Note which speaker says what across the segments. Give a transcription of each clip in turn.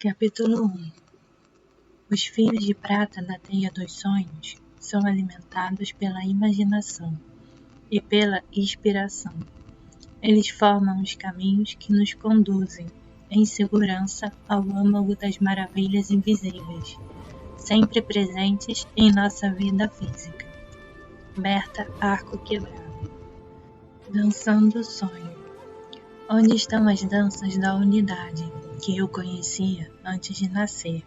Speaker 1: Capítulo 1. Os fios de prata da teia dos sonhos são alimentados pela imaginação e pela inspiração. Eles formam os caminhos que nos conduzem, em segurança, ao âmago das maravilhas invisíveis, sempre presentes em nossa vida física. Berta Arco Quebrado. Dançando o sonho. Onde estão as danças da unidade que eu conhecia antes de nascer?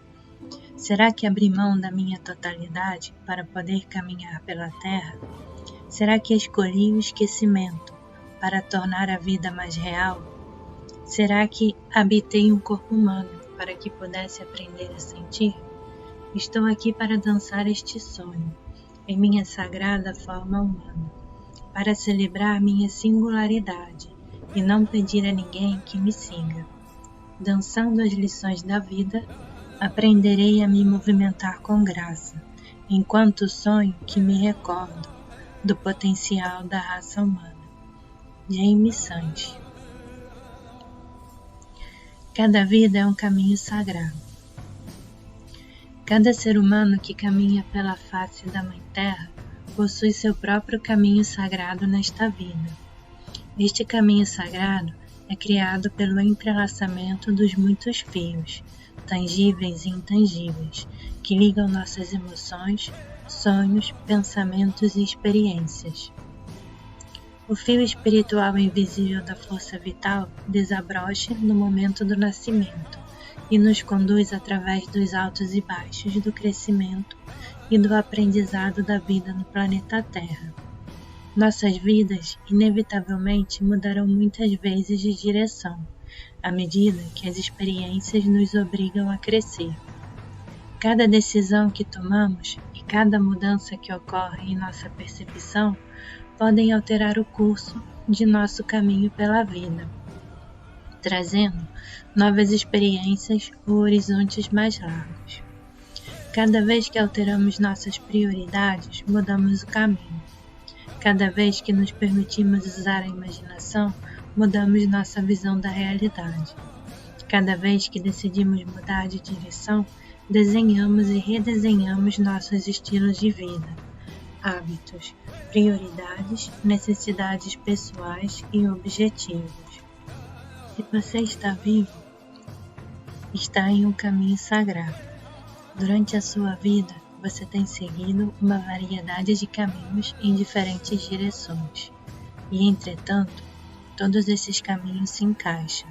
Speaker 1: Será que abri mão da minha totalidade para poder caminhar pela terra? Será que escolhi o esquecimento para tornar a vida mais real? Será que habitei um corpo humano para que pudesse aprender a sentir? Estou aqui para dançar este sonho, em minha sagrada forma humana, para celebrar minha singularidade e não pedir a ninguém que me siga. Dançando as lições da vida, aprenderei a me movimentar com graça, enquanto sonho que me recordo do potencial da raça humana. Jaime Sanches. Cada vida é um caminho sagrado. Cada ser humano que caminha pela face da Mãe Terra possui seu próprio caminho sagrado nesta vida. Este caminho sagrado é criado pelo entrelaçamento dos muitos fios, tangíveis e intangíveis, que ligam nossas emoções, sonhos, pensamentos e experiências. O fio espiritual invisível da força vital desabrocha no momento do nascimento e nos conduz através dos altos e baixos do crescimento e do aprendizado da vida no planeta Terra. Nossas vidas, inevitavelmente, mudarão muitas vezes de direção, à medida que as experiências nos obrigam a crescer. Cada decisão que tomamos e cada mudança que ocorre em nossa percepção podem alterar o curso de nosso caminho pela vida, trazendo novas experiências ou horizontes mais largos. Cada vez que alteramos nossas prioridades, mudamos o caminho. Cada vez que nos permitimos usar a imaginação, mudamos nossa visão da realidade. Cada vez que decidimos mudar de direção, desenhamos e redesenhamos nossos estilos de vida, hábitos, prioridades, necessidades pessoais e objetivos. Se você está vivo, está em um caminho sagrado. Durante a sua vida, você tem seguido uma variedade de caminhos em diferentes direções. E, entretanto, todos esses caminhos se encaixam,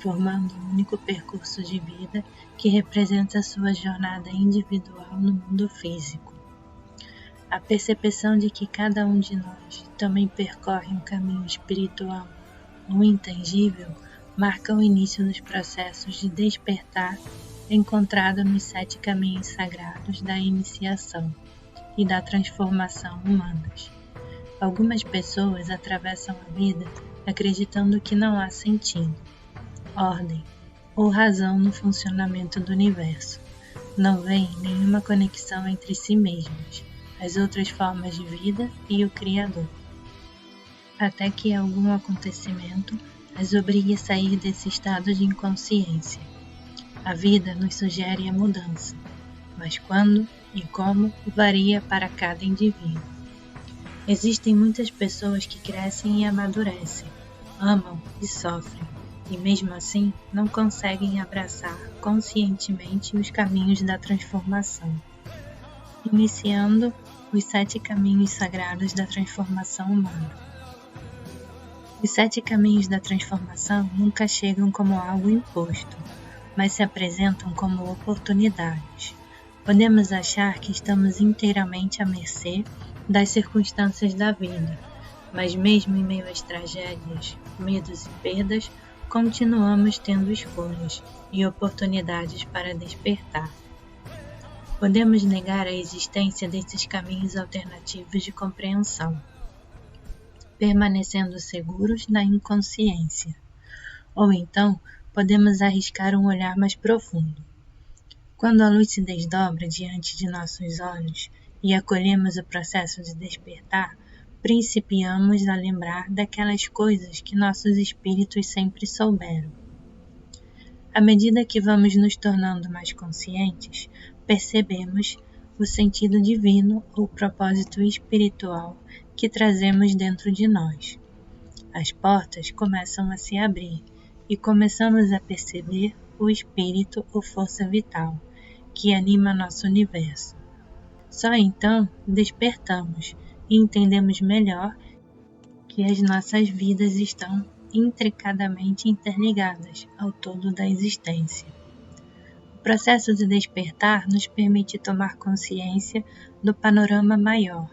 Speaker 1: formando um único percurso de vida que representa a sua jornada individual no mundo físico. A percepção de que cada um de nós também percorre um caminho espiritual ou intangível marca o início dos processos de despertar encontrado nos 7 caminhos sagrados da iniciação e da transformação humanas. Algumas pessoas atravessam a vida acreditando que não há sentido, ordem ou razão no funcionamento do universo. Não veem nenhuma conexão entre si mesmas, as outras formas de vida e o Criador. Até que algum acontecimento as obrigue a sair desse estado de inconsciência. A vida nos sugere a mudança, mas quando e como varia para cada indivíduo. Existem muitas pessoas que crescem e amadurecem, amam e sofrem, e mesmo assim não conseguem abraçar conscientemente os caminhos da transformação. Iniciando os 7 caminhos sagrados da transformação humana. Os 7 caminhos da transformação nunca chegam como algo imposto, mas se apresentam como oportunidades. Podemos achar que estamos inteiramente à mercê das circunstâncias da vida, mas mesmo em meio às tragédias, medos e perdas, continuamos tendo escolhas e oportunidades para despertar. Podemos negar a existência desses caminhos alternativos de compreensão, permanecendo seguros na inconsciência, ou então podemos arriscar um olhar mais profundo. Quando a luz se desdobra diante de nossos olhos e acolhemos o processo de despertar, principiamos a lembrar daquelas coisas que nossos espíritos sempre souberam. À medida que vamos nos tornando mais conscientes, percebemos o sentido divino ou propósito espiritual que trazemos dentro de nós. As portas começam a se abrir e começamos a perceber o espírito ou força vital que anima nosso universo. Só então despertamos e entendemos melhor que as nossas vidas estão intricadamente interligadas ao todo da existência. O processo de despertar nos permite tomar consciência do panorama maior.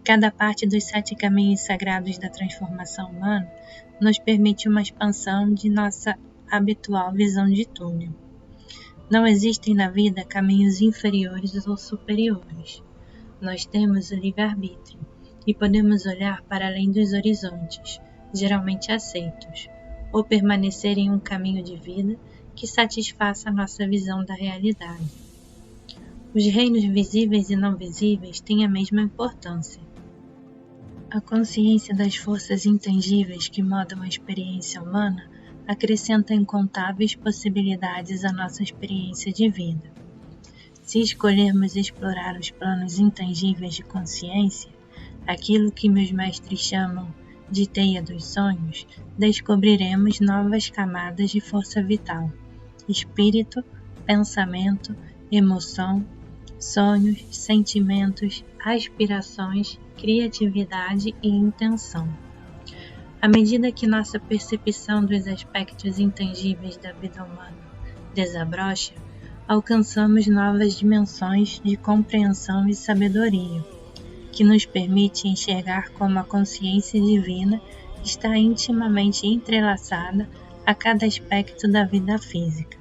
Speaker 1: Cada parte dos 7 caminhos sagrados da transformação humana nos permite uma expansão de nossa habitual visão de túnel. Não existem na vida caminhos inferiores ou superiores. Nós temos o livre-arbítrio e podemos olhar para além dos horizontes, geralmente aceitos, ou permanecer em um caminho de vida que satisfaça a nossa visão da realidade. Os reinos visíveis e não visíveis têm a mesma importância. A consciência das forças intangíveis que modam a experiência humana acrescenta incontáveis possibilidades à nossa experiência de vida. Se escolhermos explorar os planos intangíveis de consciência, aquilo que meus mestres chamam de teia dos sonhos, descobriremos novas camadas de força vital, espírito, pensamento, emoção, sonhos, sentimentos, aspirações, criatividade e intenção. À medida que nossa percepção dos aspectos intangíveis da vida humana desabrocha, alcançamos novas dimensões de compreensão e sabedoria, que nos permite enxergar como a consciência divina está intimamente entrelaçada a cada aspecto da vida física.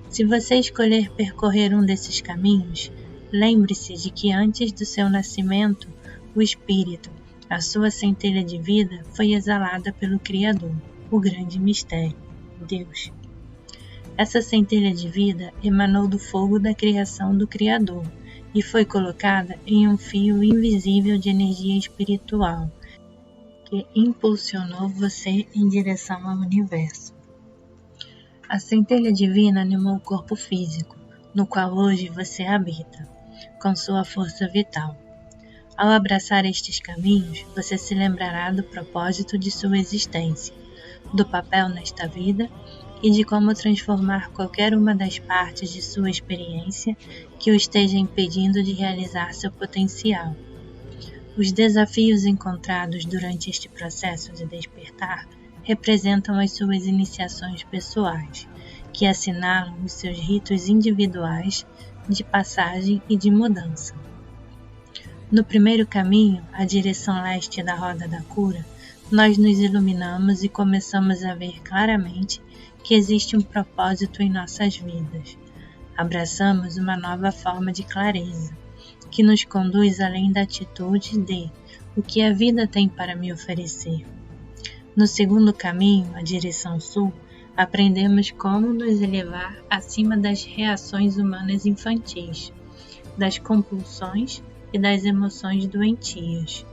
Speaker 1: Se você escolher percorrer um desses caminhos, lembre-se de que antes do seu nascimento, o Espírito, a sua centelha de vida, foi exalada pelo Criador, o grande mistério, Deus. Essa centelha de vida emanou do fogo da criação do Criador e foi colocada em um fio invisível de energia espiritual que impulsionou você em direção ao universo. A centelha divina animou o corpo físico, no qual hoje você habita, com sua força vital. Ao abraçar estes caminhos, você se lembrará do propósito de sua existência, do papel nesta vida e de como transformar qualquer uma das partes de sua experiência que o esteja impedindo de realizar seu potencial. Os desafios encontrados durante este processo de despertar representam as suas iniciações pessoais, que assinalam os seus ritos individuais de passagem e de mudança. No primeiro caminho, a direção leste da Roda da Cura, nós nos iluminamos e começamos a ver claramente que existe um propósito em nossas vidas. Abraçamos uma nova forma de clareza, que nos conduz além da atitude de o que a vida tem para me oferecer. No segundo caminho, a direção sul, aprendemos como nos elevar acima das reações humanas infantis, das compulsões e das emoções doentias.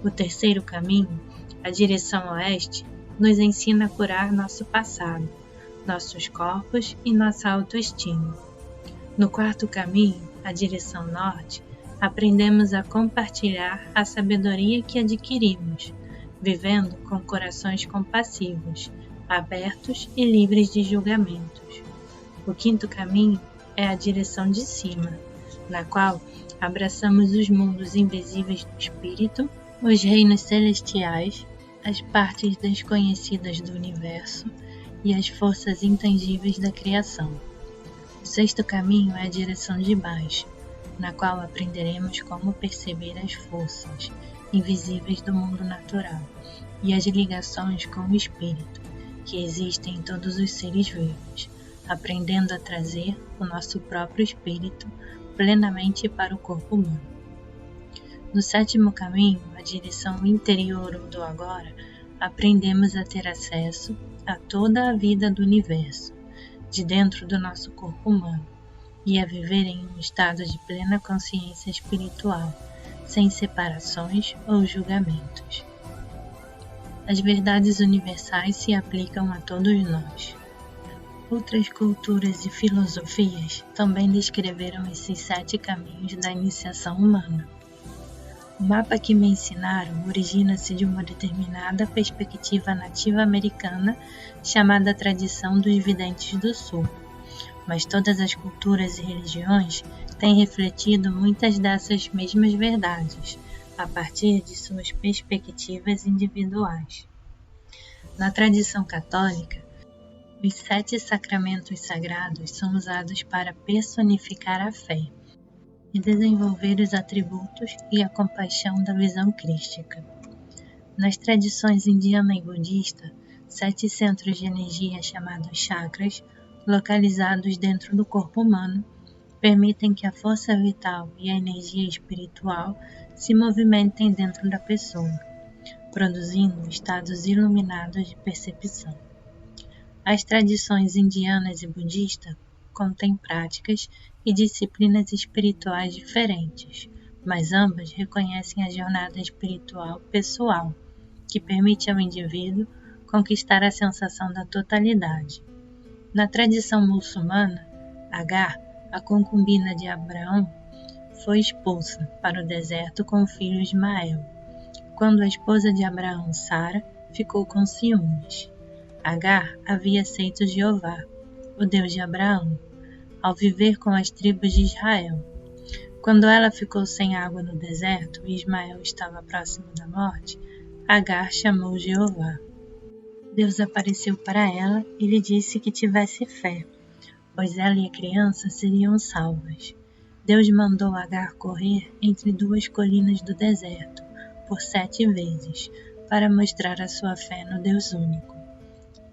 Speaker 1: O terceiro caminho, a direção oeste, nos ensina a curar nosso passado, nossos corpos e nossa autoestima. No quarto caminho, a direção norte, aprendemos a compartilhar a sabedoria que adquirimos, vivendo com corações compassivos, abertos e livres de julgamentos. O quinto caminho é a direção de cima, na qual abraçamos os mundos invisíveis do espírito, os reinos celestiais, as partes desconhecidas do universo e as forças intangíveis da criação. O sexto caminho é a direção de baixo, na qual aprenderemos como perceber as forças invisíveis do mundo natural e as ligações com o espírito que existem em todos os seres vivos, aprendendo a trazer o nosso próprio espírito plenamente para o corpo humano. No sétimo caminho, a direção interior ou do agora, aprendemos a ter acesso a toda a vida do universo, de dentro do nosso corpo humano, e a viver em um estado de plena consciência espiritual, sem separações ou julgamentos. As verdades universais se aplicam a todos nós. Outras culturas e filosofias também descreveram esses 7 caminhos da iniciação humana. O mapa que me ensinaram origina-se de uma determinada perspectiva nativa americana chamada Tradição dos Videntes do Sul, mas todas as culturas e religiões têm refletido muitas dessas mesmas verdades, a partir de suas perspectivas individuais. Na tradição católica, os 7 sacramentos sagrados são usados para personificar a fé e desenvolver os atributos e a compaixão da visão crística. Nas tradições indiana e budista, 7 centros de energia chamados chakras, localizados dentro do corpo humano, permitem que a força vital e a energia espiritual se movimentem dentro da pessoa, produzindo estados iluminados de percepção. As tradições indianas e budistas contêm práticas e disciplinas espirituais diferentes, mas ambas reconhecem a jornada espiritual pessoal, que permite ao indivíduo conquistar a sensação da totalidade. Na tradição muçulmana, Agar, a concubina de Abraão, foi expulsa para o deserto com o filho Ismael, quando a esposa de Abraão, Sara, ficou com ciúmes. Agar havia aceito Jeová, o Deus de Abraão, ao viver com as tribos de Israel. Quando ela ficou sem água no deserto e Ismael estava próximo da morte, Agar chamou Jeová. Deus apareceu para ela e lhe disse que tivesse fé, pois ela e a criança seriam salvas. Deus mandou Agar correr entre 2 colinas do deserto, por 7 vezes, para mostrar a sua fé no Deus único.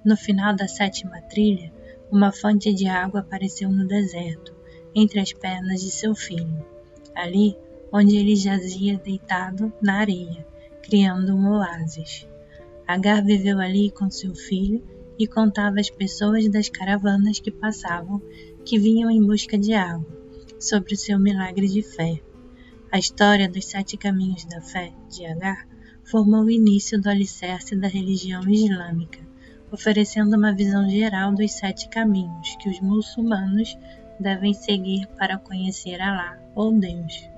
Speaker 1: No final da 7ª trilha, uma fonte de água apareceu no deserto, entre as pernas de seu filho, ali onde ele jazia deitado na areia, criando um oásis. Agar viveu ali com seu filho e contava às pessoas das caravanas que passavam, que vinham em busca de água, sobre o seu milagre de fé. A história dos 7 caminhos da fé de Agar formou o início do alicerce da religião islâmica, oferecendo uma visão geral dos 7 caminhos que os muçulmanos devem seguir para conhecer Alá, ou Deus.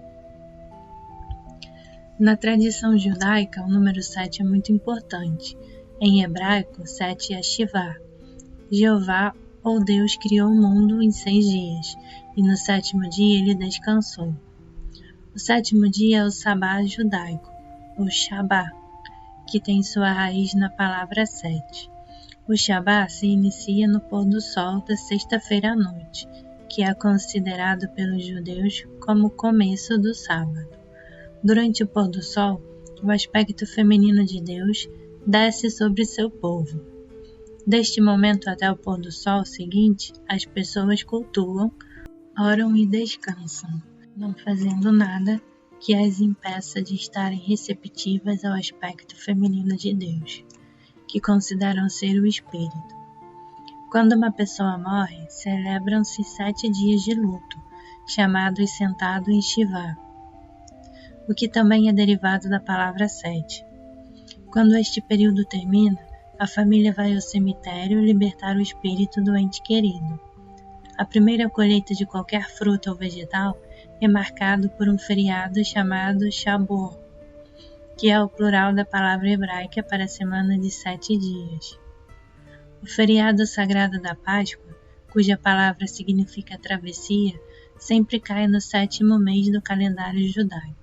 Speaker 1: Na tradição judaica, o número 7 é muito importante. Em hebraico, 7 é Shivá. Jeová, ou Deus, criou o mundo em 6 dias, e no 7º dia ele descansou. O 7º dia é o Sabá judaico, ou Shabá, que tem sua raiz na palavra 7. O Shabá se inicia no pôr do sol da sexta-feira à noite, que é considerado pelos judeus como o começo do sábado. Durante o pôr do sol, o aspecto feminino de Deus desce sobre seu povo. Deste momento até o pôr do sol seguinte, as pessoas cultuam, oram e descansam, não fazendo nada que as impeça de estarem receptivas ao aspecto feminino de Deus, que consideram ser o Espírito. Quando uma pessoa morre, celebram-se 7 dias de luto, chamados sentado em Shivá, o que também é derivado da palavra 7. Quando este período termina, a família vai ao cemitério libertar o espírito do ente querido. A primeira colheita de qualquer fruta ou vegetal é marcado por um feriado chamado Shabuot, que é o plural da palavra hebraica para a semana de 7 dias. O feriado sagrado da Páscoa, cuja palavra significa travessia, sempre cai no 7º mês do calendário judaico.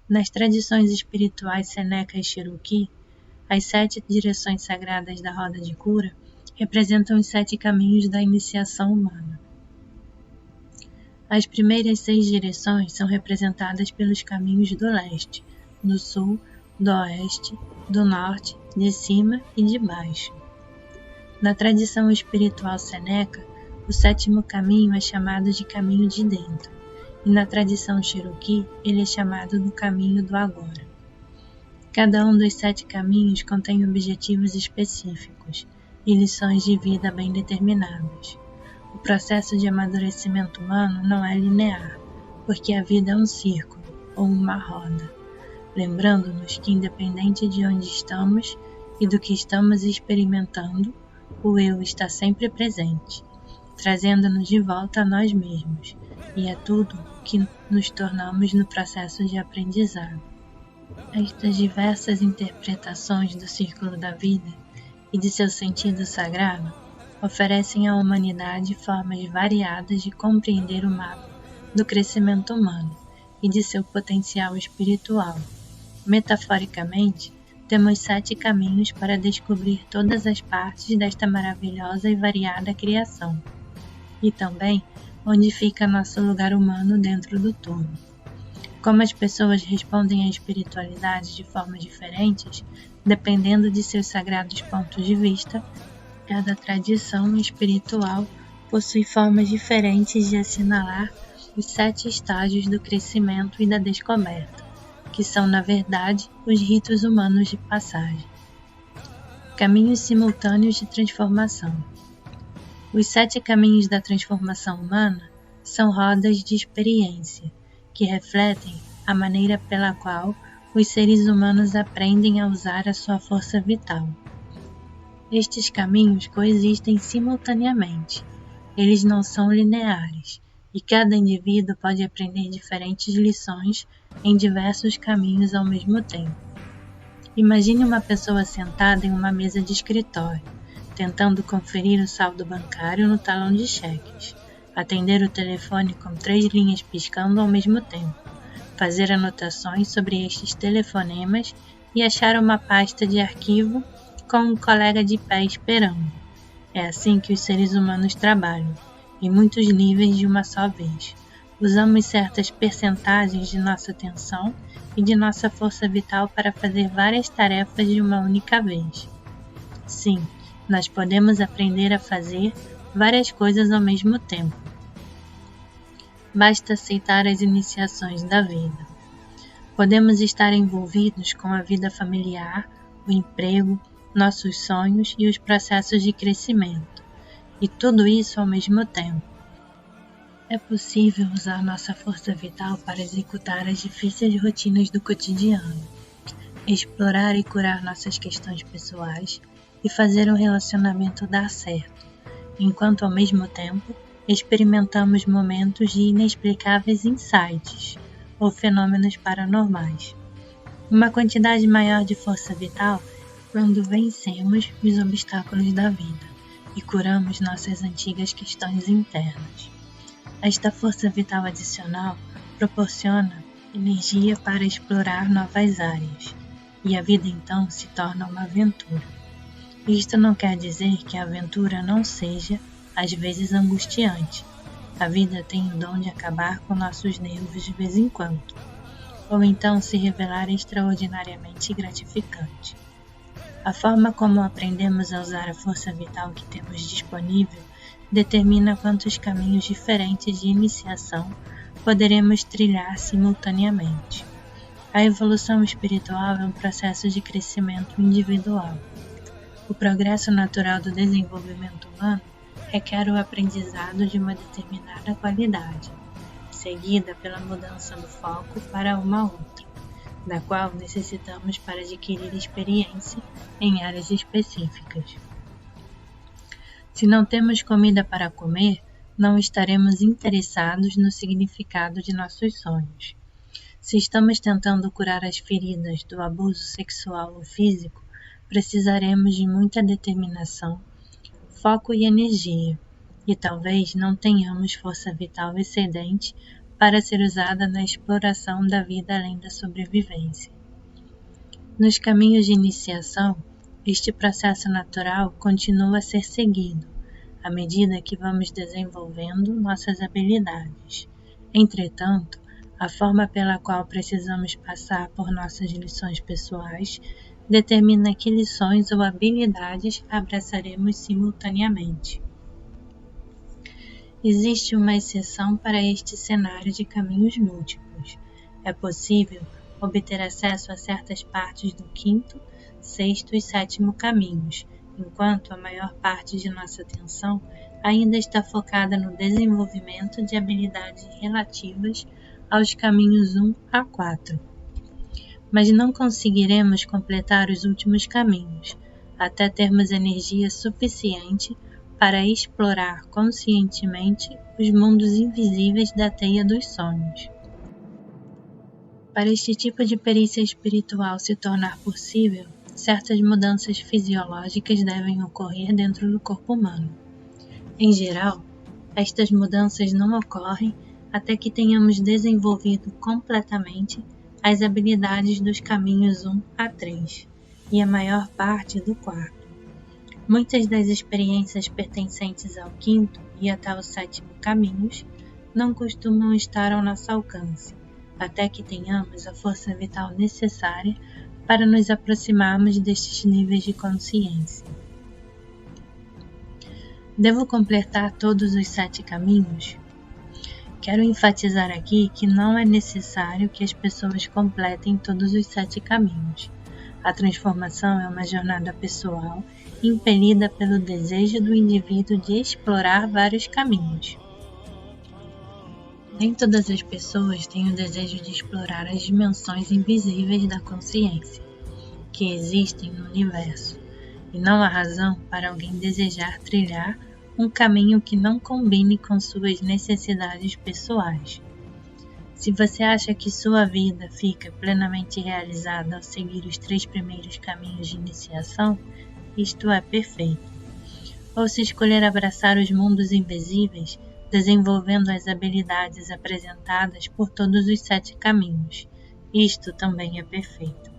Speaker 1: Nas tradições espirituais Seneca e Cherokee, as 7 direções sagradas da roda de cura representam os 7 caminhos da iniciação humana. As primeiras 6 direções são representadas pelos caminhos do leste, do sul, do oeste, do norte, de cima e de baixo. Na tradição espiritual Seneca, o 7º caminho é chamado de caminho de dentro, e na tradição Cherokee ele é chamado do caminho do agora. Cada um dos 7 caminhos contém objetivos específicos e lições de vida bem determinadas. O processo de amadurecimento humano não é linear, porque a vida é um círculo ou uma roda, lembrando-nos que independente de onde estamos e do que estamos experimentando, o eu está sempre presente, trazendo-nos de volta a nós mesmos, e é tudo que nos tornamos no processo de aprendizado. Estas diversas interpretações do círculo da vida e de seu sentido sagrado oferecem à humanidade formas variadas de compreender o mapa do crescimento humano e de seu potencial espiritual. Metaforicamente, temos 7 caminhos para descobrir todas as partes desta maravilhosa e variada criação, e também onde fica nosso lugar humano dentro do todo. Como as pessoas respondem à espiritualidade de formas diferentes, dependendo de seus sagrados pontos de vista, cada tradição espiritual possui formas diferentes de assinalar os 7 estágios do crescimento e da descoberta, que são, na verdade, os ritos humanos de passagem. Caminhos simultâneos de transformação. Os 7 caminhos da transformação humana são rodas de experiência, que refletem a maneira pela qual os seres humanos aprendem a usar a sua força vital. Estes caminhos coexistem simultaneamente. Eles não são lineares, e cada indivíduo pode aprender diferentes lições em diversos caminhos ao mesmo tempo. Imagine uma pessoa sentada em uma mesa de escritório, tentando conferir o saldo bancário no talão de cheques, atender o telefone com 3 linhas piscando ao mesmo tempo, fazer anotações sobre estes telefonemas e achar uma pasta de arquivo com um colega de pé esperando. É assim que os seres humanos trabalham, em muitos níveis de uma só vez. Usamos certas percentagens de nossa atenção e de nossa força vital para fazer várias tarefas de uma única vez. Sim, nós podemos aprender a fazer várias coisas ao mesmo tempo. Basta aceitar as iniciações da vida. Podemos estar envolvidos com a vida familiar, o emprego, nossos sonhos e os processos de crescimento, e tudo isso ao mesmo tempo. É possível usar nossa força vital para executar as difíceis rotinas do cotidiano, explorar e curar nossas questões pessoais e fazer um relacionamento dar certo, enquanto ao mesmo tempo experimentamos momentos de inexplicáveis insights ou fenômenos paranormais. Uma quantidade maior de força vital quando vencemos os obstáculos da vida e curamos nossas antigas questões internas. Esta força vital adicional proporciona energia para explorar novas áreas, e a vida então se torna uma aventura. Isto não quer dizer que a aventura não seja, às vezes, angustiante. A vida tem o dom de acabar com nossos nervos de vez em quando, ou então se revelar extraordinariamente gratificante. A forma como aprendemos a usar a força vital que temos disponível determina quantos caminhos diferentes de iniciação poderemos trilhar simultaneamente. A evolução espiritual é um processo de crescimento individual. O progresso natural do desenvolvimento humano requer o aprendizado de uma determinada qualidade, seguida pela mudança do foco para uma outra, da qual necessitamos para adquirir experiência em áreas específicas. Se não temos comida para comer, não estaremos interessados no significado de nossos sonhos. Se estamos tentando curar as feridas do abuso sexual ou físico, precisaremos de muita determinação, foco e energia, e talvez não tenhamos força vital excedente para ser usada na exploração da vida além da sobrevivência. Nos caminhos de iniciação, este processo natural continua a ser seguido, à medida que vamos desenvolvendo nossas habilidades. Entretanto, a forma pela qual precisamos passar por nossas lições pessoais determina que lições ou habilidades abraçaremos simultaneamente. Existe uma exceção para este cenário de caminhos múltiplos. É possível obter acesso a certas partes do 5º, 6º e 7º caminhos, enquanto a maior parte de nossa atenção ainda está focada no desenvolvimento de habilidades relativas aos caminhos 1 a 4. Mas não conseguiremos completar os últimos caminhos, até termos energia suficiente para explorar conscientemente os mundos invisíveis da teia dos sonhos. Para este tipo de perícia espiritual se tornar possível, certas mudanças fisiológicas devem ocorrer dentro do corpo humano. Em geral, estas mudanças não ocorrem até que tenhamos desenvolvido completamente as habilidades dos caminhos 1 a 3 e a maior parte do 4. Muitas das experiências pertencentes ao 5º e até o 7º caminhos não costumam estar ao nosso alcance, até que tenhamos a força vital necessária para nos aproximarmos destes níveis de consciência. Devo completar todos os 7 caminhos? Quero enfatizar aqui que não é necessário que as pessoas completem todos os 7 caminhos. A transformação é uma jornada pessoal impelida pelo desejo do indivíduo de explorar vários caminhos. Nem todas as pessoas têm o desejo de explorar as dimensões invisíveis da consciência que existem no universo, e não há razão para alguém desejar trilhar um caminho que não combine com suas necessidades pessoais. Se você acha que sua vida fica plenamente realizada ao seguir os 3 primeiros caminhos de iniciação, isto é perfeito. Ou se escolher abraçar os mundos invisíveis, desenvolvendo as habilidades apresentadas por todos os 7 caminhos, isto também é perfeito.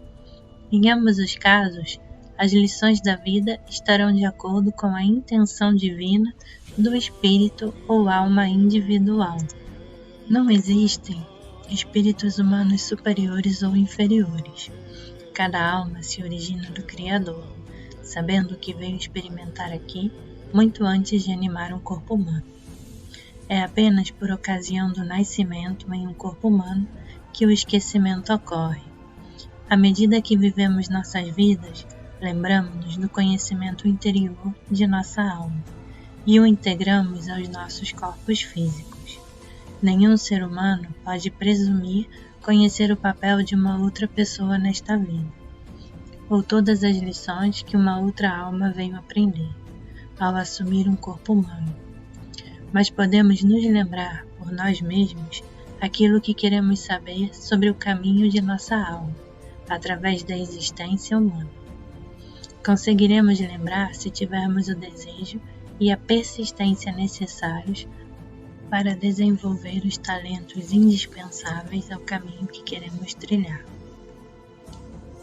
Speaker 1: Em ambos os casos, as lições da vida estarão de acordo com a intenção divina do espírito ou alma individual. Não existem espíritos humanos superiores ou inferiores. Cada alma se origina do Criador, sabendo que veio experimentar aqui muito antes de animar um corpo humano. É apenas por ocasião do nascimento em um corpo humano que o esquecimento ocorre. À medida que vivemos nossas vidas, lembramos-nos do conhecimento interior de nossa alma e o integramos aos nossos corpos físicos. Nenhum ser humano pode presumir conhecer o papel de uma outra pessoa nesta vida, ou todas as lições que uma outra alma veio aprender ao assumir um corpo humano. Mas podemos nos lembrar por nós mesmos aquilo que queremos saber sobre o caminho de nossa alma, através da existência humana. Conseguiremos lembrar se tivermos o desejo e a persistência necessários para desenvolver os talentos indispensáveis ao caminho que queremos trilhar.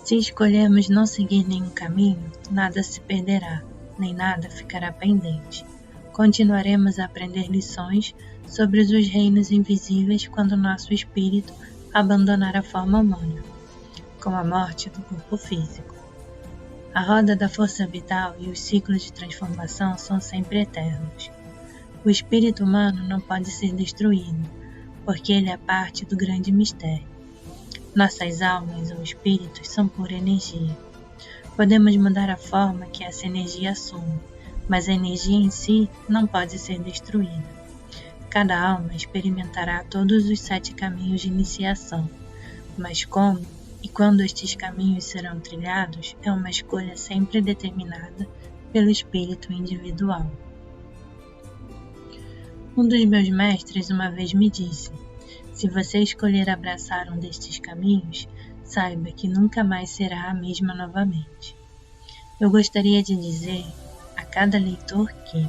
Speaker 1: Se escolhermos não seguir nenhum caminho, nada se perderá, nem nada ficará pendente. Continuaremos a aprender lições sobre os reinos invisíveis quando nosso espírito abandonar a forma humana, com a morte do corpo físico. A roda da força vital e os ciclos de transformação são sempre eternos. O espírito humano não pode ser destruído, porque ele é parte do grande mistério. Nossas almas ou espíritos são pura energia. Podemos mudar a forma que essa energia assume, mas a energia em si não pode ser destruída. Cada alma experimentará todos os 7 caminhos de iniciação, mas como e quando estes caminhos serão trilhados é uma escolha sempre determinada pelo espírito individual. Um dos meus mestres uma vez me disse: se você escolher abraçar um destes caminhos, saiba que nunca mais será a mesma novamente. Eu gostaria de dizer a cada leitor que,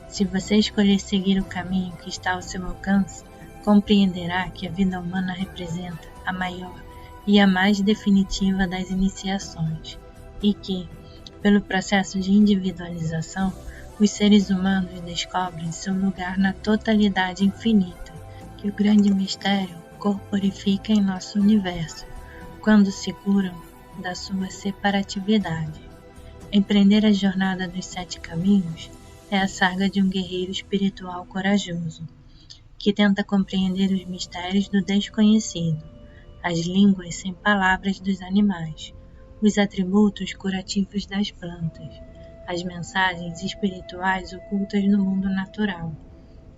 Speaker 1: se você escolher seguir o caminho que está ao seu alcance, compreenderá que a vida humana representa a maior e a mais definitiva das iniciações, e que, pelo processo de individualização, os seres humanos descobrem seu lugar na totalidade infinita, que o grande mistério corporifica em nosso universo, quando se curam da sua separatividade. Empreender a jornada dos 7 caminhos é a saga de um guerreiro espiritual corajoso, que tenta compreender os mistérios do desconhecido, as línguas sem palavras dos animais, os atributos curativos das plantas, as mensagens espirituais ocultas no mundo natural,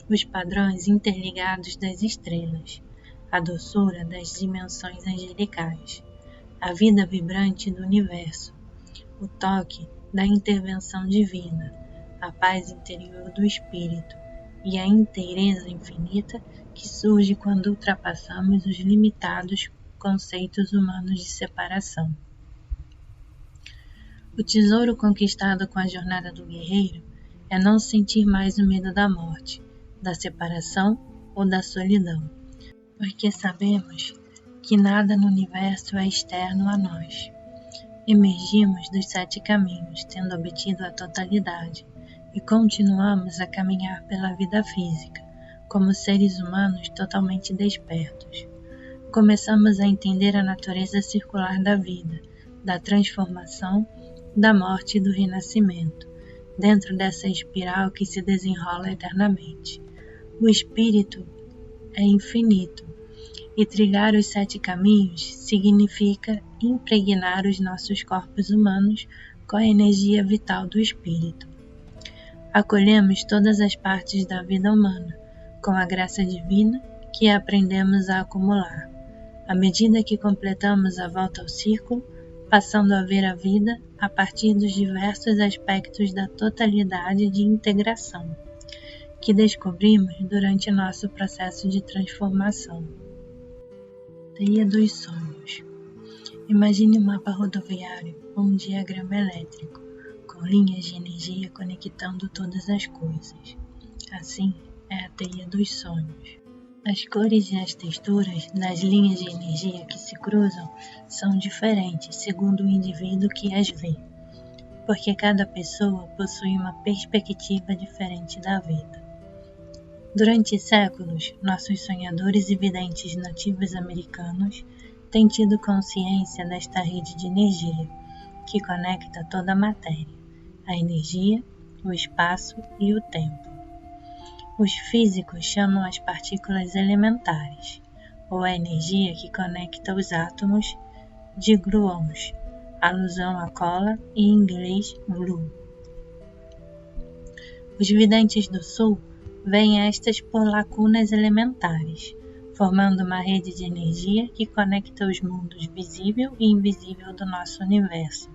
Speaker 1: os padrões interligados das estrelas, a doçura das dimensões angelicais, a vida vibrante do universo, o toque da intervenção divina, a paz interior do espírito e a inteireza infinita que surge quando ultrapassamos os limitados conceitos humanos de separação. O tesouro conquistado com a jornada do guerreiro é não sentir mais o medo da morte, da separação ou da solidão, porque sabemos que nada no universo é externo a nós. Emergimos dos 7 caminhos, tendo obtido a totalidade, e continuamos a caminhar pela vida física, como seres humanos totalmente despertos. Começamos a entender a natureza circular da vida, da transformação, da morte e do renascimento, dentro dessa espiral que se desenrola eternamente. O espírito é infinito, e trilhar os 7 caminhos significa impregnar os nossos corpos humanos com a energia vital do espírito. Acolhemos todas as partes da vida humana, com a graça divina que aprendemos a acumular, à medida que completamos a volta ao círculo, passando a ver a vida a partir dos diversos aspectos da totalidade de integração, que descobrimos durante nosso processo de transformação. Teia dos sonhos. Imagine um mapa rodoviário ou um diagrama elétrico, com linhas de energia conectando todas as coisas. Assim é a teia dos sonhos. As cores e as texturas das linhas de energia que se cruzam são diferentes segundo o indivíduo que as vê, porque cada pessoa possui uma perspectiva diferente da vida. Durante séculos, nossos sonhadores e videntes nativos americanos têm tido consciência desta rede de energia que conecta toda a matéria, a energia, o espaço e o tempo. Os físicos chamam as partículas elementares, ou a energia que conecta os átomos, de gluons, alusão à cola e em inglês glue. Os videntes do Sul veem estas por lacunas elementares, formando uma rede de energia que conecta os mundos visível e invisível do nosso universo.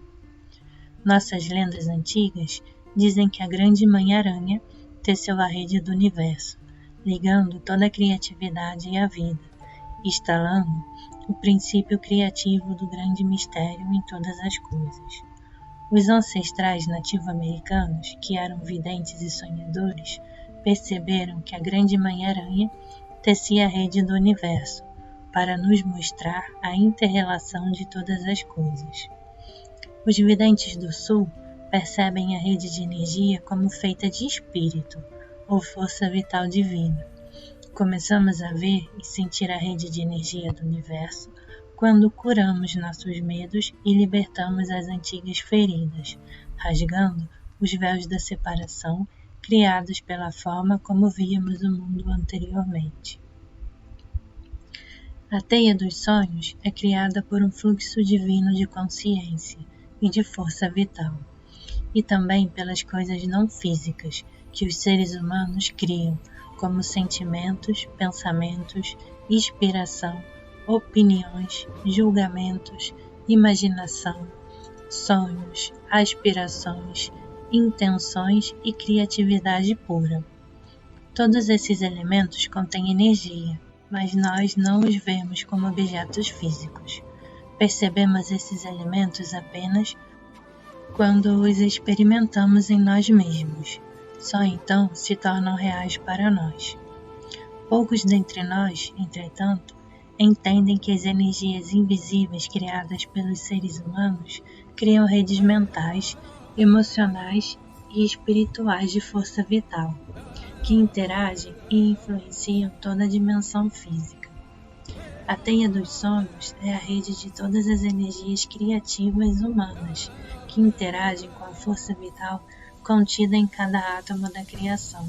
Speaker 1: Nossas lendas antigas dizem que a grande mãe-aranha teceu a rede do universo, ligando toda a criatividade e a vida, instalando o princípio criativo do grande mistério em todas as coisas. Os ancestrais nativo-americanos, que eram videntes e sonhadores, perceberam que a grande mãe-aranha tecia a rede do universo para nos mostrar a inter-relação de todas as coisas. Os videntes do Sul percebem a rede de energia como feita de espírito ou força vital divina. Começamos a ver e sentir a rede de energia do universo quando curamos nossos medos e libertamos as antigas feridas, rasgando os véus da separação criados pela forma como víamos o mundo anteriormente. A teia dos sonhos é criada por um fluxo divino de consciência e de força vital, e também pelas coisas não físicas que os seres humanos criam, como sentimentos, pensamentos, inspiração, opiniões, julgamentos, imaginação, sonhos, aspirações, intenções e criatividade pura. Todos esses elementos contêm energia, mas nós não os vemos como objetos físicos. Percebemos esses elementos apenas quando os experimentamos em nós mesmos. Só então se tornam reais para nós. Poucos dentre nós, entretanto, entendem que as energias invisíveis criadas pelos seres humanos criam redes mentais, emocionais e espirituais de força vital, que interagem e influenciam toda a dimensão física. A teia dos sonhos é a rede de todas as energias criativas humanas, que interagem com a força vital contida em cada átomo da criação,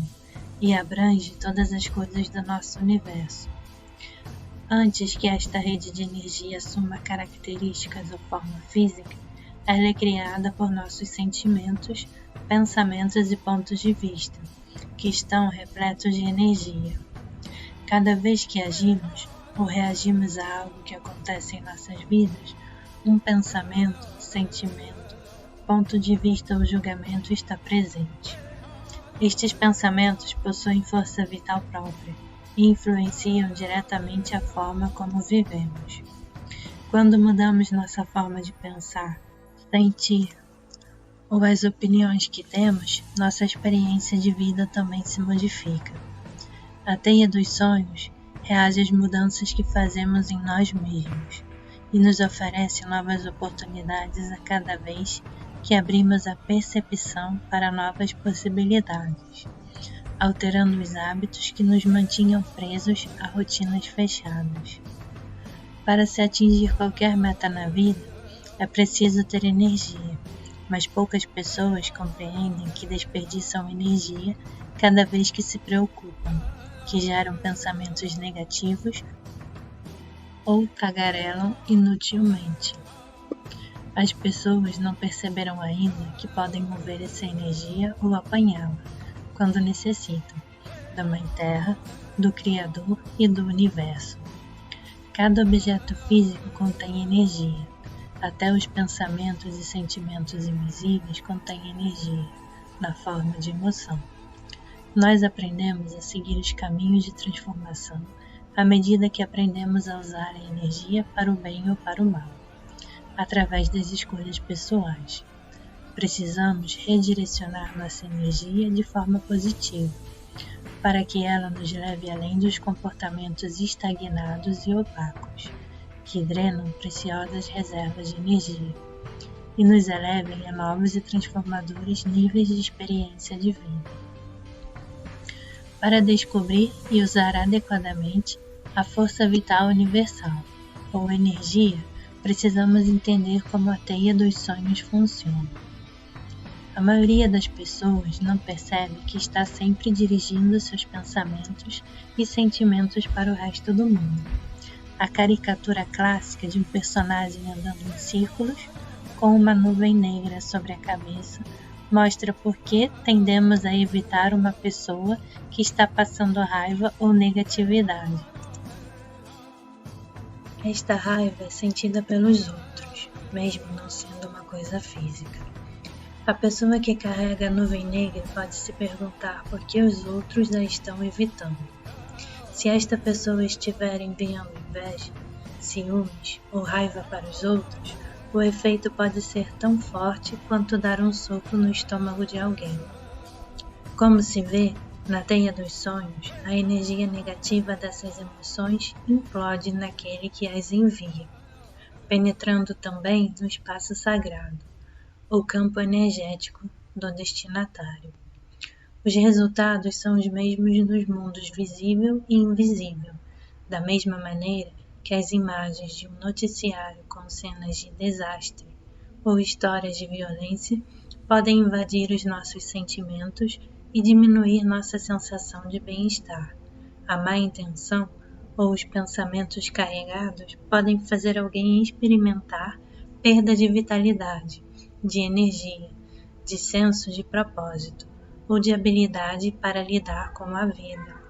Speaker 1: e abrange todas as coisas do nosso universo. Antes que esta rede de energia assuma características ou forma física, ela é criada por nossos sentimentos, pensamentos e pontos de vista, que estão repletos de energia. Cada vez que agimos ou reagimos a algo que acontece em nossas vidas, um pensamento, sentimento, ponto de vista ou julgamento está presente. Estes pensamentos possuem força vital própria e influenciam diretamente a forma como vivemos. Quando mudamos nossa forma de pensar, sentir ou as opiniões que temos, nossa experiência de vida também se modifica. A teia dos sonhos reage às mudanças que fazemos em nós mesmos e nos oferece novas oportunidades a cada vez que abrimos a percepção para novas possibilidades, alterando os hábitos que nos mantinham presos a rotinas fechadas. Para se atingir qualquer meta na vida, é preciso ter energia, mas poucas pessoas compreendem que desperdiçam energia cada vez que se preocupam, que geram pensamentos negativos ou tagarelam inutilmente. As pessoas não perceberam ainda que podem mover essa energia ou apanhá-la, quando necessitam, da Mãe Terra, do Criador e do Universo. Cada objeto físico contém energia. Até os pensamentos e sentimentos invisíveis contêm energia, na forma de emoção. Nós aprendemos a seguir os caminhos de transformação à medida que aprendemos a usar a energia para o bem ou para o mal, através das escolhas pessoais. Precisamos redirecionar nossa energia de forma positiva, para que ela nos leve além dos comportamentos estagnados e opacos, que drenam preciosas reservas de energia, e nos elevem a novos e transformadores níveis de experiência de vida. Para descobrir e usar adequadamente a força vital universal, ou energia, precisamos entender como a teia dos sonhos funciona. A maioria das pessoas não percebe que está sempre dirigindo seus pensamentos e sentimentos para o resto do mundo. A caricatura clássica de um personagem andando em círculos, com uma nuvem negra sobre a cabeça, mostra por que tendemos a evitar uma pessoa que está passando raiva ou negatividade. Esta raiva é sentida pelos outros, mesmo não sendo uma coisa física. A pessoa que carrega a nuvem negra pode se perguntar por que os outros a estão evitando. Se esta pessoa estiver enviando inveja, ciúmes ou raiva para os outros, o efeito pode ser tão forte quanto dar um soco no estômago de alguém. Como se vê, na teia dos sonhos, a energia negativa dessas emoções implode naquele que as envia, penetrando também no espaço sagrado, o campo energético do destinatário. Os resultados são os mesmos nos mundos visível e invisível, da mesma maneira que as imagens de um noticiário com cenas de desastre ou histórias de violência podem invadir os nossos sentimentos e diminuir nossa sensação de bem-estar. A má intenção ou os pensamentos carregados podem fazer alguém experimentar perda de vitalidade, de energia, de senso de propósito ou de habilidade para lidar com a vida.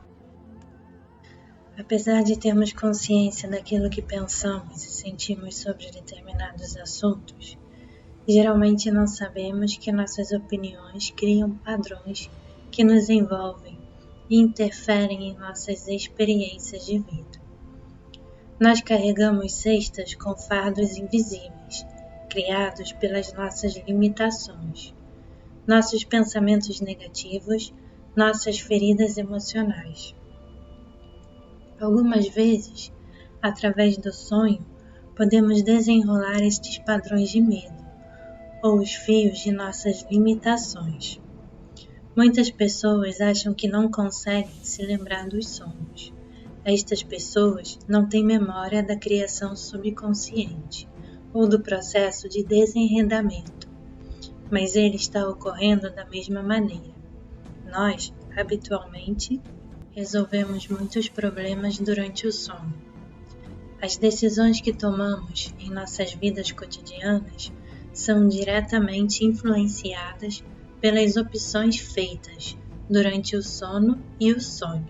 Speaker 1: Apesar de termos consciência daquilo que pensamos e sentimos sobre determinados assuntos, geralmente não sabemos que nossas opiniões criam padrões que nos envolvem e interferem em nossas experiências de vida. Nós carregamos cestas com fardos invisíveis, criados pelas nossas limitações, nossos pensamentos negativos, nossas feridas emocionais. Algumas vezes, através do sonho, podemos desenrolar estes padrões de medo ou os fios de nossas limitações. Muitas pessoas acham que não conseguem se lembrar dos sonhos. Estas pessoas não têm memória da criação subconsciente ou do processo de desenredamento, mas ele está ocorrendo da mesma maneira. Nós, habitualmente, resolvemos muitos problemas durante o sono. As decisões que tomamos em nossas vidas cotidianas são diretamente influenciadas pelas opções feitas durante o sono e o sonho.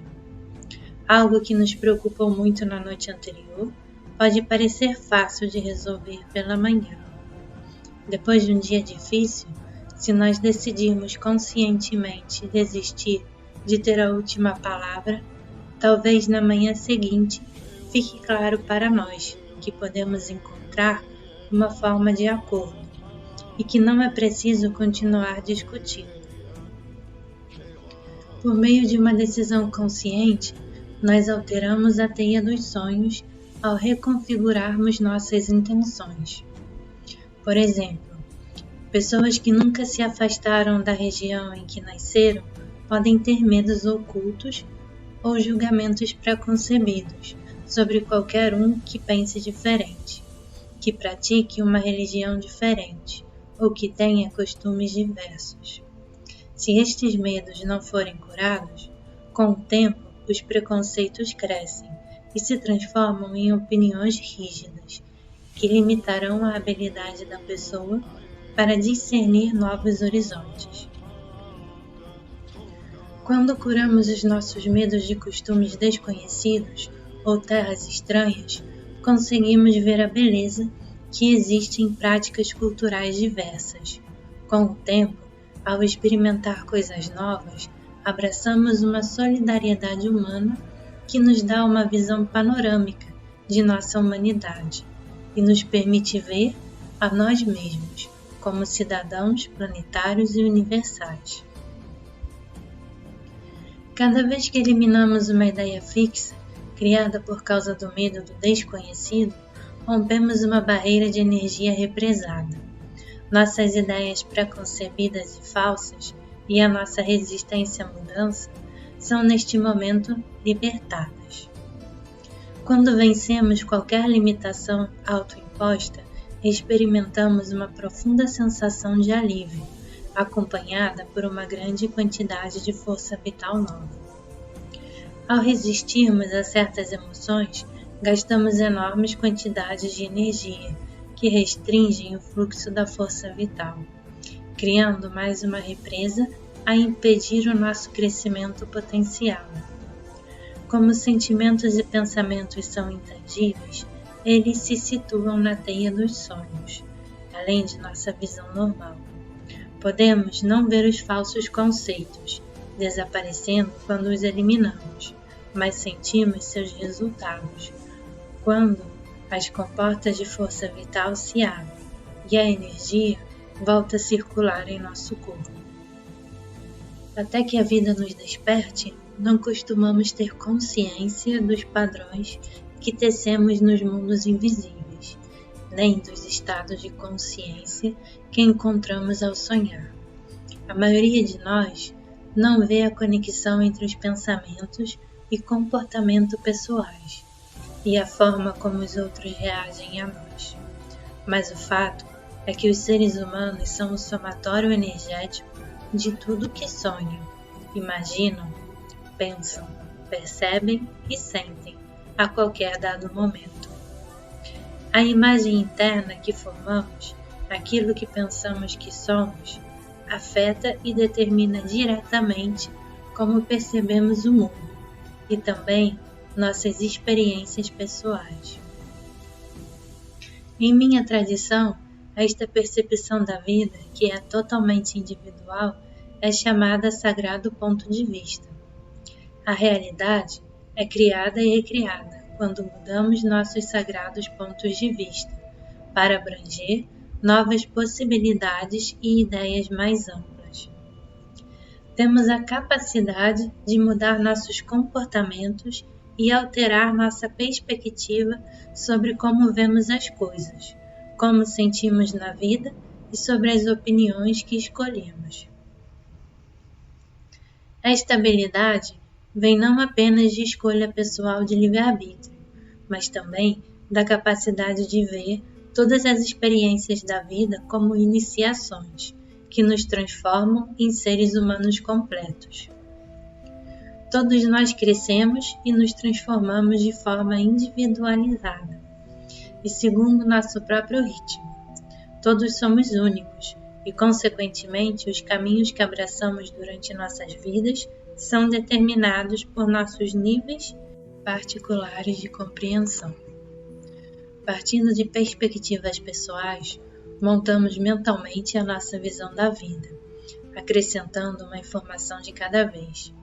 Speaker 1: Algo que nos preocupou muito na noite anterior pode parecer fácil de resolver pela manhã. Depois de um dia difícil, se nós decidirmos conscientemente desistir de ter a última palavra, talvez na manhã seguinte fique claro para nós que podemos encontrar uma forma de acordo e que não é preciso continuar discutindo. Por meio de uma decisão consciente, nós alteramos a teia dos sonhos ao reconfigurarmos nossas intenções. Por exemplo, pessoas que nunca se afastaram da região em que nasceram podem ter medos ocultos ou julgamentos preconcebidos sobre qualquer um que pense diferente, que pratique uma religião diferente ou que tenha costumes diversos. Se estes medos não forem curados, com o tempo os preconceitos crescem e se transformam em opiniões rígidas, que limitarão a habilidade da pessoa para discernir novos horizontes. Quando curamos os nossos medos de costumes desconhecidos ou terras estranhas, conseguimos ver a beleza que existe em práticas culturais diversas. Com o tempo, ao experimentar coisas novas, abraçamos uma solidariedade humana que nos dá uma visão panorâmica de nossa humanidade e nos permite ver a nós mesmos como cidadãos planetários e universais. Cada vez que eliminamos uma ideia fixa, criada por causa do medo do desconhecido, rompemos uma barreira de energia represada. Nossas ideias preconcebidas e falsas e a nossa resistência à mudança são neste momento libertadas. Quando vencemos qualquer limitação autoimposta, experimentamos uma profunda sensação de alívio, acompanhada por uma grande quantidade de força vital nova. Ao resistirmos a certas emoções, gastamos enormes quantidades de energia que restringem o fluxo da força vital, criando mais uma represa a impedir o nosso crescimento potencial. Como sentimentos e pensamentos são intangíveis, eles se situam na teia dos sonhos, além de nossa visão normal. Podemos não ver os falsos conceitos, desaparecendo quando os eliminamos, mas sentimos seus resultados, quando as comportas de força vital se abrem e a energia volta a circular em nosso corpo. Até que a vida nos desperte, não costumamos ter consciência dos padrões que tecemos nos mundos invisíveis, nem dos estados de consciência que encontramos ao sonhar. A maioria de nós não vê a conexão entre os pensamentos e comportamento pessoais e a forma como os outros reagem a nós. Mas o fato é que os seres humanos são o somatório energético de tudo que sonham, imaginam, pensam, percebem e sentem a qualquer dado momento. A imagem interna que formamos, aquilo que pensamos que somos, afeta e determina diretamente como percebemos o mundo e também nossas experiências pessoais. Em minha tradição, esta percepção da vida, que é totalmente individual, é chamada sagrado ponto de vista. A realidade é criada e recriada quando mudamos nossos sagrados pontos de vista para abranger novas possibilidades e ideias mais amplas. Temos a capacidade de mudar nossos comportamentos e alterar nossa perspectiva sobre como vemos as coisas, como sentimos na vida e sobre as opiniões que escolhemos. Esta habilidade vem não apenas de escolha pessoal de livre-arbítrio, mas também da capacidade de ver todas as experiências da vida como iniciações, que nos transformam em seres humanos completos. Todos nós crescemos e nos transformamos de forma individualizada e segundo nosso próprio ritmo. Todos somos únicos e, consequentemente, os caminhos que abraçamos durante nossas vidas são determinados por nossos níveis particulares de compreensão. Partindo de perspectivas pessoais, montamos mentalmente a nossa visão da vida, acrescentando uma informação de cada vez.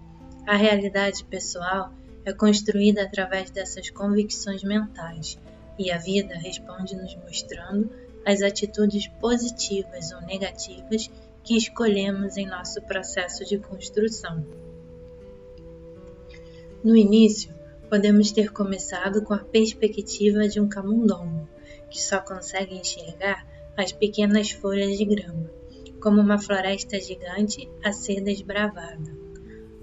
Speaker 1: A realidade pessoal é construída através dessas convicções mentais, e a vida responde nos mostrando as atitudes positivas ou negativas que escolhemos em nosso processo de construção. No início, podemos ter começado com a perspectiva de um camundongo, que só consegue enxergar as pequenas folhas de grama, como uma floresta gigante a ser desbravada.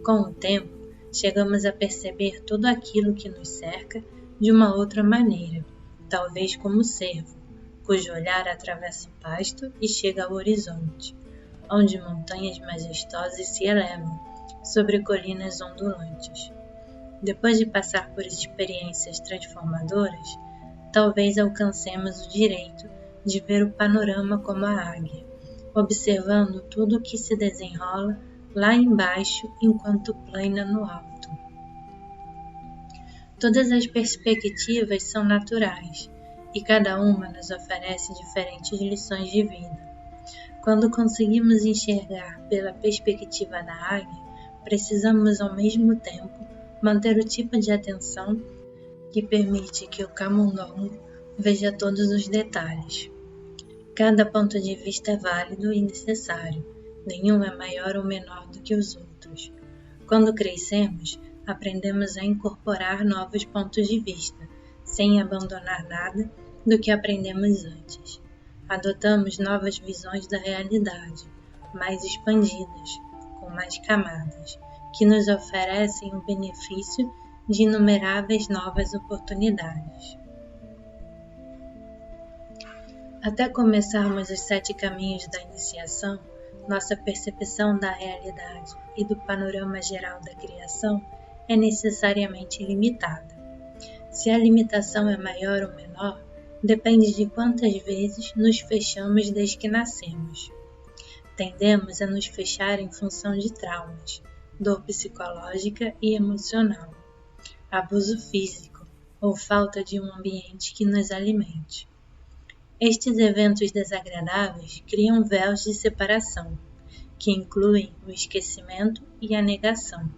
Speaker 1: Com o tempo, chegamos a perceber tudo aquilo que nos cerca de uma outra maneira, talvez como o cervo, cujo olhar atravessa o pasto e chega ao horizonte, onde montanhas majestosas se elevam sobre colinas ondulantes. Depois de passar por experiências transformadoras, talvez alcancemos o direito de ver o panorama como a águia, observando tudo o que se desenrola lá embaixo enquanto plana no alto. Todas as perspectivas são naturais e cada uma nos oferece diferentes lições de vida. Quando conseguimos enxergar pela perspectiva da águia, precisamos ao mesmo tempo manter o tipo de atenção que permite que o camundongo veja todos os detalhes. Cada ponto de vista é válido e necessário, nenhum é maior ou menor do que os outros. Quando crescemos, aprendemos a incorporar novos pontos de vista, sem abandonar nada do que aprendemos antes. Adotamos novas visões da realidade, mais expandidas, com mais camadas, que nos oferecem o benefício de inumeráveis novas oportunidades. Até começarmos os 7 caminhos da iniciação, nossa percepção da realidade e do panorama geral da criação é necessariamente limitada. Se a limitação é maior ou menor, depende de quantas vezes nos fechamos desde que nascemos. Tendemos a nos fechar em função de traumas, dor psicológica e emocional, abuso físico ou falta de um ambiente que nos alimente. Estes eventos desagradáveis criam véus de separação, que incluem o esquecimento e a negação.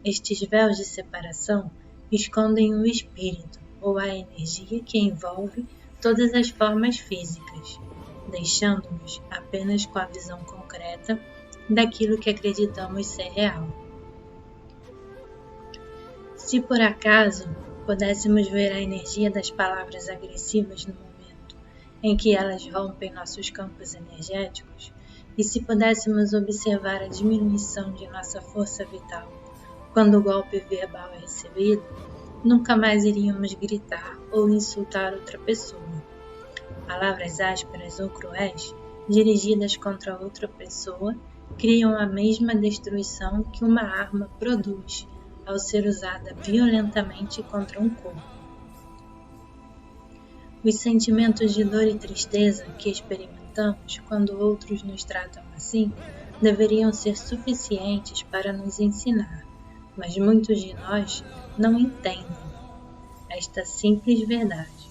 Speaker 1: Estes véus de separação escondem o espírito ou a energia que envolve todas as formas físicas, deixando-nos apenas com a visão concreta daquilo que acreditamos ser real. Se por acaso pudéssemos ver a energia das palavras agressivas no momento em que elas rompem nossos campos energéticos, e se pudéssemos observar a diminuição de nossa força vital quando o golpe verbal é recebido, nunca mais iríamos gritar ou insultar outra pessoa. Palavras ásperas ou cruéis, dirigidas contra outra pessoa, criam a mesma destruição que uma arma produz ao ser usada violentamente contra um corpo. Os sentimentos de dor e tristeza que experimentamos quando outros nos tratam assim deveriam ser suficientes para nos ensinar, mas muitos de nós não entendem esta simples verdade.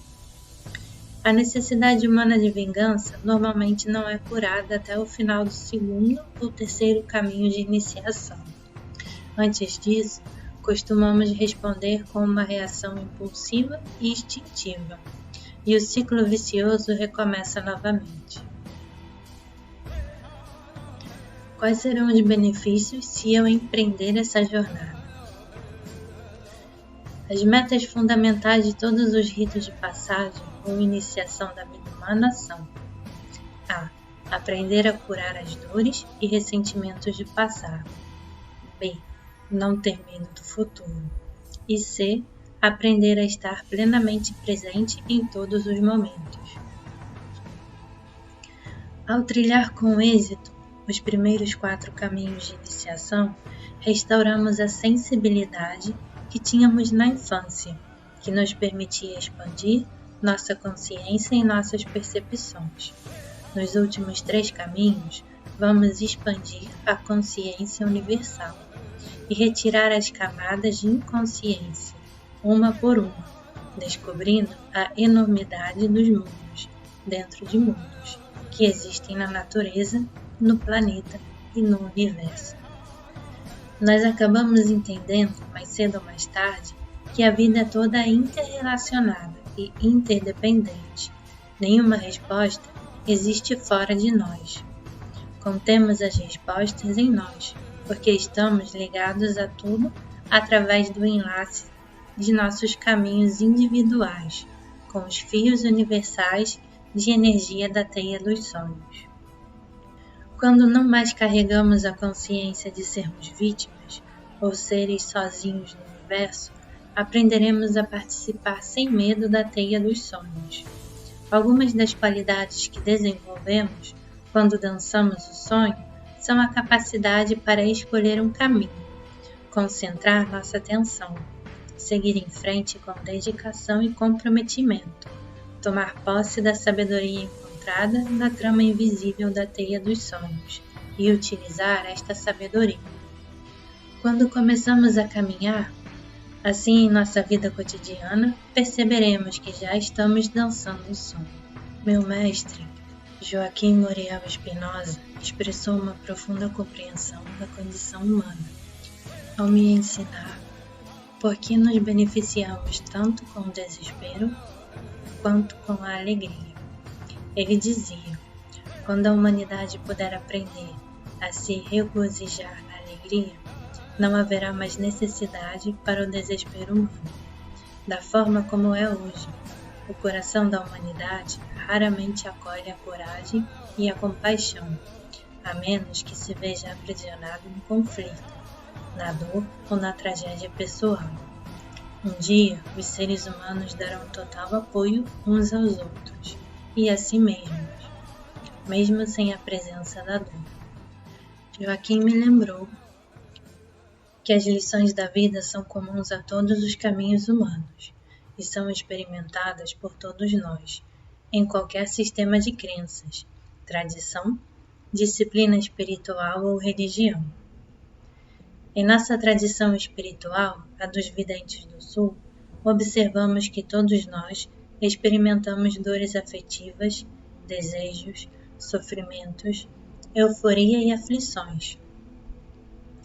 Speaker 1: A necessidade humana de vingança normalmente não é curada até o final do 2º ou 3º caminho de iniciação. Antes disso, costumamos responder com uma reação impulsiva e instintiva, e o ciclo vicioso recomeça novamente. Quais serão os benefícios se eu empreender essa jornada? As metas fundamentais de todos os ritos de passagem ou iniciação da vida humana são: A. Aprender a curar as dores e ressentimentos do passado. B. Não ter medo do futuro. E C. Aprender a estar plenamente presente em todos os momentos. Ao trilhar com êxito os primeiros 4 caminhos de iniciação, restauramos a sensibilidade que tínhamos na infância, que nos permitia expandir nossa consciência e nossas percepções. Nos últimos 3 caminhos, vamos expandir a consciência universal e retirar as camadas de inconsciência, uma por uma, descobrindo a enormidade dos mundos dentro de mundos que existem na natureza, no planeta e no universo. Nós acabamos entendendo, mais cedo ou mais tarde, que a vida é toda interrelacionada e interdependente. Nenhuma resposta existe fora de nós. Contemos as respostas em nós, porque estamos ligados a tudo através do enlace de nossos caminhos individuais, com os fios universais de energia da teia dos sonhos. Quando não mais carregamos a consciência de sermos vítimas ou seres sozinhos no universo, aprenderemos a participar sem medo da teia dos sonhos. Algumas das qualidades que desenvolvemos quando dançamos o sonho são a capacidade para escolher um caminho, concentrar nossa atenção, seguir em frente com dedicação e comprometimento, tomar posse da sabedoria encontrada na trama invisível da teia dos sonhos e utilizar esta sabedoria. Quando começamos a caminhar, assim em nossa vida cotidiana, perceberemos que já estamos dançando o sonho. Meu mestre, Joaquim Muriel Spinoza, expressou uma profunda compreensão da condição humana ao me ensinar por que nos beneficiamos tanto com o desespero quanto com a alegria. Ele dizia: quando a humanidade puder aprender a se regozijar na alegria, não haverá mais necessidade para o desespero humano. Da forma como é hoje, o coração da humanidade raramente acolhe a coragem e a compaixão, a menos que se veja aprisionado no conflito, na dor ou na tragédia pessoal. Um dia, os seres humanos darão total apoio uns aos outros e a si mesmos, mesmo sem a presença da dor. Joaquim me lembrou que as lições da vida são comuns a todos os caminhos humanos e são experimentadas por todos nós, em qualquer sistema de crenças, tradição, disciplina espiritual ou religião. Em nossa tradição espiritual, a dos videntes do Sul, observamos que todos nós experimentamos dores afetivas, desejos, sofrimentos, euforia e aflições,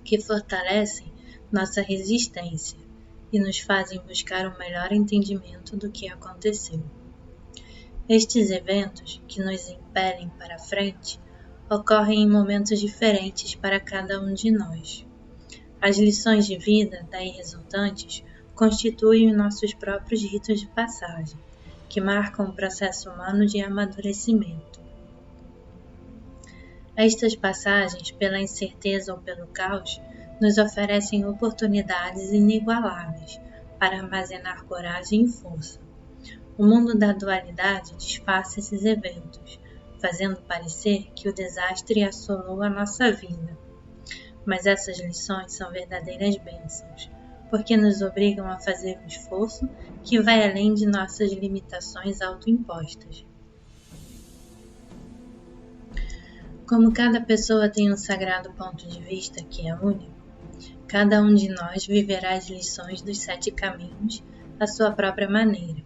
Speaker 1: que fortalecem nossa resistência e nos fazem buscar um melhor entendimento do que aconteceu. Estes eventos, que nos impelem para frente, ocorrem em momentos diferentes para cada um de nós. As lições de vida daí resultantes constituem nossos próprios ritos de passagem, que marcam o processo humano de amadurecimento. Estas passagens, pela incerteza ou pelo caos, nos oferecem oportunidades inigualáveis para armazenar coragem e força. O mundo da dualidade disfarça esses eventos, fazendo parecer que o desastre assolou a nossa vida. Mas essas lições são verdadeiras bênçãos, porque nos obrigam a fazer um esforço que vai além de nossas limitações autoimpostas. Como cada pessoa tem um sagrado ponto de vista que é único, cada um de nós viverá as lições dos 7 caminhos à sua própria maneira.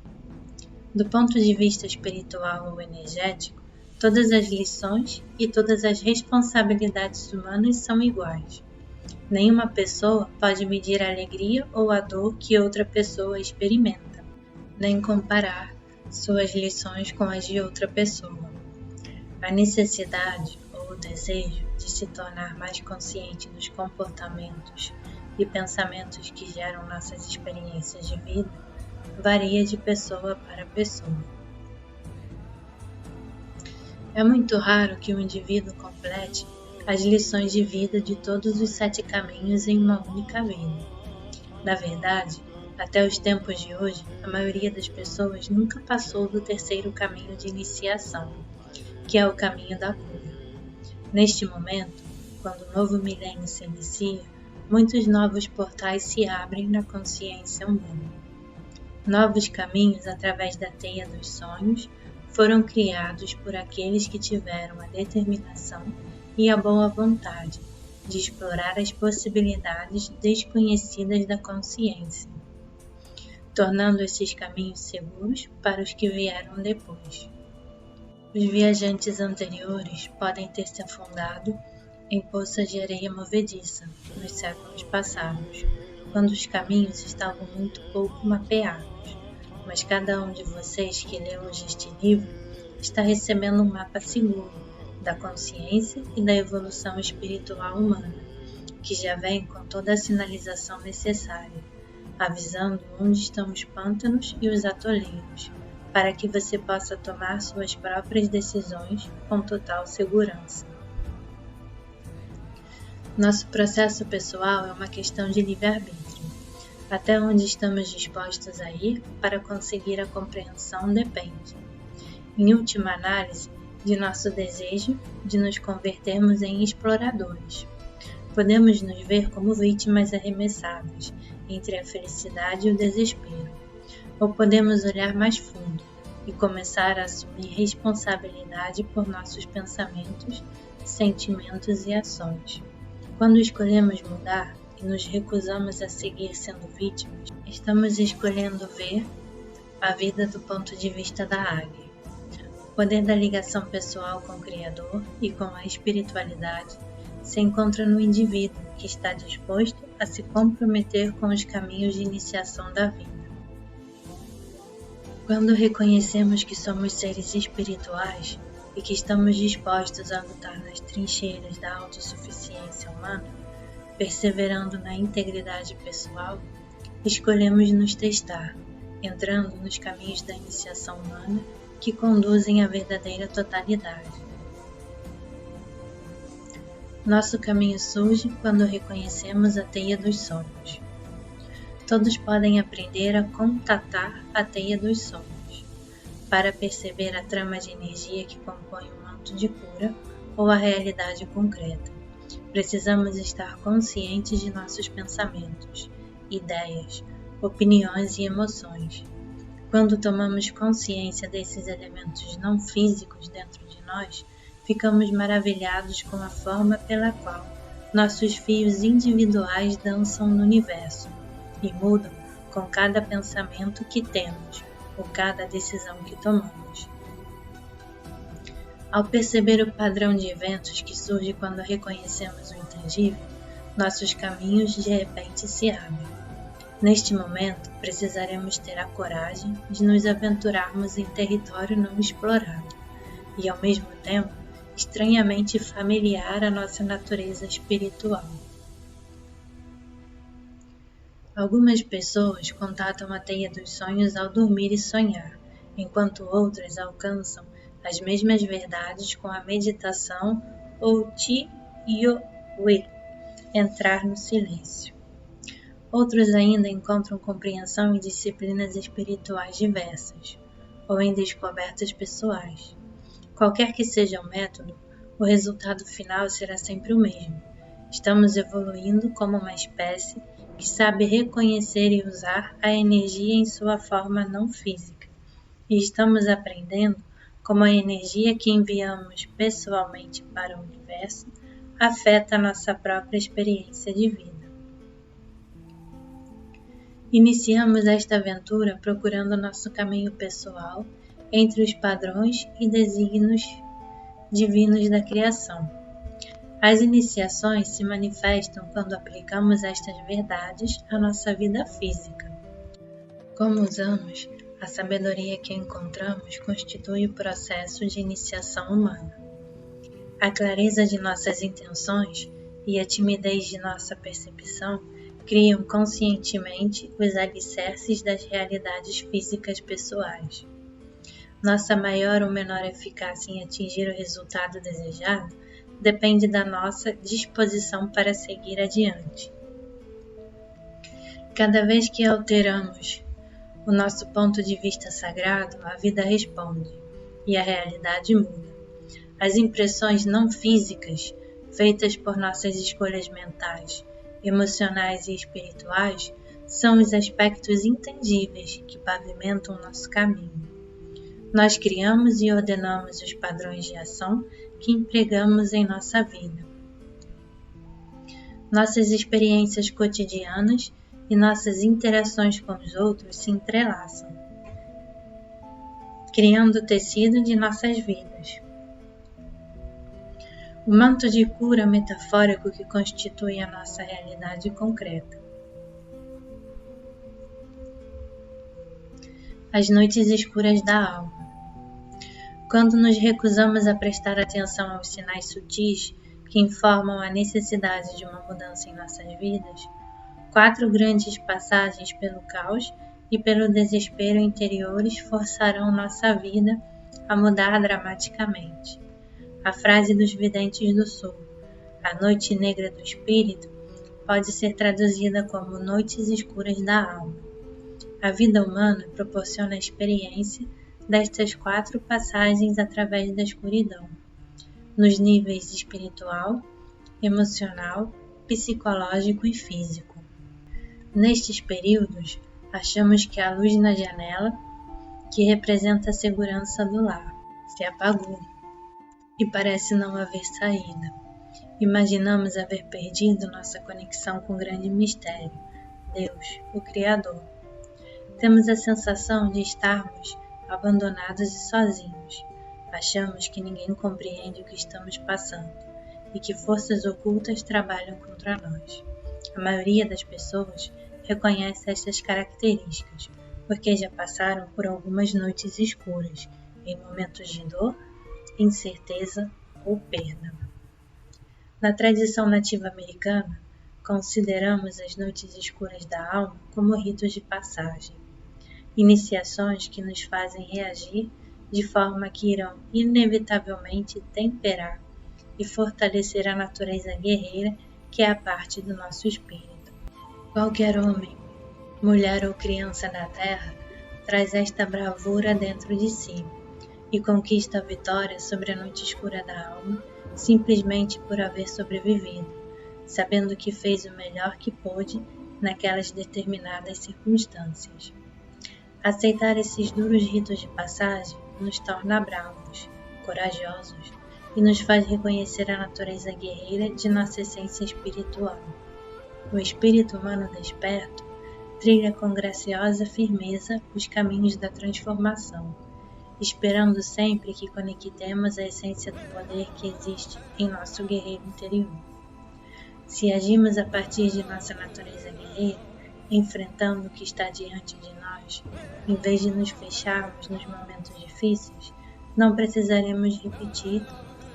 Speaker 1: Do ponto de vista espiritual ou energético, todas as lições e todas as responsabilidades humanas são iguais. Nenhuma pessoa pode medir a alegria ou a dor que outra pessoa experimenta, nem comparar suas lições com as de outra pessoa. A necessidade ou o desejo de se tornar mais consciente dos comportamentos e pensamentos que geram nossas experiências de vida varia de pessoa para pessoa. É muito raro que um indivíduo complete as lições de vida de todos os 7 caminhos em uma única vida. Na verdade, até os tempos de hoje, a maioria das pessoas nunca passou do 3º caminho de iniciação, que é o caminho da cura. Neste momento, quando o novo milênio se inicia, muitos novos portais se abrem na consciência humana. Novos caminhos através da teia dos sonhos foram criados por aqueles que tiveram a determinação e a boa vontade de explorar as possibilidades desconhecidas da consciência, tornando esses caminhos seguros para os que vieram depois. Os viajantes anteriores podem ter se afundado em poças de areia movediça nos séculos passados, quando os caminhos estavam muito pouco mapeados, mas cada um de vocês que leu hoje este livro está recebendo um mapa seguro da consciência e da evolução espiritual humana, que já vem com toda a sinalização necessária, avisando onde estão os pântanos e os atoleiros, para que você possa tomar suas próprias decisões com total segurança. Nosso processo pessoal é uma questão de livre-arbítrio. Até onde estamos dispostos a ir para conseguir a compreensão depende, em última análise, de nosso desejo de nos convertermos em exploradores. Podemos nos ver como vítimas arremessadas entre a felicidade e o desespero, ou podemos olhar mais fundo e começar a assumir responsabilidade por nossos pensamentos, sentimentos e ações. Quando escolhemos mudar e nos recusamos a seguir sendo vítimas, estamos escolhendo ver a vida do ponto de vista da águia. O poder da ligação pessoal com o Criador e com a espiritualidade se encontra no indivíduo que está disposto a se comprometer com os caminhos de iniciação da vida. Quando reconhecemos que somos seres espirituais e que estamos dispostos a lutar nas trincheiras da autossuficiência humana, perseverando na integridade pessoal, escolhemos nos testar, entrando nos caminhos da iniciação humana que conduzem à verdadeira totalidade. Nosso caminho surge quando reconhecemos a teia dos sonhos. Todos podem aprender a contatar a teia dos sonhos, para perceber a trama de energia que compõe o manto de cura ou a realidade concreta. Precisamos estar conscientes de nossos pensamentos, ideias, opiniões e emoções. Quando tomamos consciência desses elementos não físicos dentro de nós, ficamos maravilhados com a forma pela qual nossos fios individuais dançam no universo e mudam com cada pensamento que temos ou cada decisão que tomamos. Ao perceber o padrão de eventos que surge quando reconhecemos o intangível, nossos caminhos de repente se abrem. Neste momento, precisaremos ter a coragem de nos aventurarmos em território não explorado e, ao mesmo tempo, estranhamente familiar à nossa natureza espiritual. Algumas pessoas contatam a teia dos sonhos ao dormir e sonhar, enquanto outras alcançam as mesmas verdades com a meditação ou Chi-Yo-We, entrar no silêncio. Outros ainda encontram compreensão em disciplinas espirituais diversas, ou em descobertas pessoais. Qualquer que seja o método, o resultado final será sempre o mesmo. Estamos evoluindo como uma espécie que sabe reconhecer e usar a energia em sua forma não física. E estamos aprendendo como a energia que enviamos pessoalmente para o universo afeta a nossa própria experiência de vida. Iniciamos esta aventura procurando nosso caminho pessoal entre os padrões e desígnios divinos da criação. As iniciações se manifestam quando aplicamos estas verdades à nossa vida física. Como usamos, a sabedoria que encontramos constitui o processo de iniciação humana. A clareza de nossas intenções e a timidez de nossa percepção criam conscientemente os alicerces das realidades físicas pessoais. Nossa maior ou menor eficácia em atingir o resultado desejado depende da nossa disposição para seguir adiante. Cada vez que alteramos o nosso ponto de vista sagrado, a vida responde e a realidade muda. As impressões não físicas, feitas por nossas escolhas mentais, emocionais e espirituais, são os aspectos intangíveis que pavimentam nosso caminho. Nós criamos e ordenamos os padrões de ação que empregamos em nossa vida. Nossas experiências cotidianas e nossas interações com os outros se entrelaçam. criando o tecido de nossas vidas. O manto de cura metafórico que constitui a nossa realidade concreta. As noites escuras da alma. Quando nos recusamos a prestar atenção aos sinais sutis que informam a necessidade de uma mudança em nossas vidas, 4 grandes passagens pelo caos e pelo desespero interiores forçarão nossa vida a mudar dramaticamente. A frase dos videntes do sul, a noite negra do espírito, pode ser traduzida como noites escuras da alma. A vida humana proporciona a experiência destas 4 passagens através da escuridão, nos níveis espiritual, emocional, psicológico e físico. Nestes períodos, achamos que a luz na janela, que representa a segurança do lar, se apagou e parece não haver saída. Imaginamos haver perdido nossa conexão com o grande mistério, Deus, o Criador. Temos a sensação de estarmos abandonados e sozinhos. Achamos que ninguém compreende o que estamos passando e que forças ocultas trabalham contra nós. A maioria das pessoas reconhece estas características, porque já passaram por algumas noites escuras, em momentos de dor, incerteza ou perda. Na tradição nativa americana, consideramos as noites escuras da alma como ritos de passagem, iniciações que nos fazem reagir de forma que irão inevitavelmente temperar e fortalecer a natureza guerreira que é a parte do nosso espírito. Qualquer homem, mulher ou criança na Terra traz esta bravura dentro de si e conquista a vitória sobre a noite escura da alma simplesmente por haver sobrevivido, sabendo que fez o melhor que pôde naquelas determinadas circunstâncias. Aceitar esses duros ritos de passagem nos torna bravos, corajosos e nos faz reconhecer a natureza guerreira de nossa essência espiritual. O espírito humano desperto trilha com graciosa firmeza os caminhos da transformação, esperando sempre que conectemos a essência do poder que existe em nosso guerreiro interior. Se agimos a partir de nossa natureza guerreira, enfrentando o que está diante de nós, em vez de nos fecharmos nos momentos difíceis, não precisaremos repetir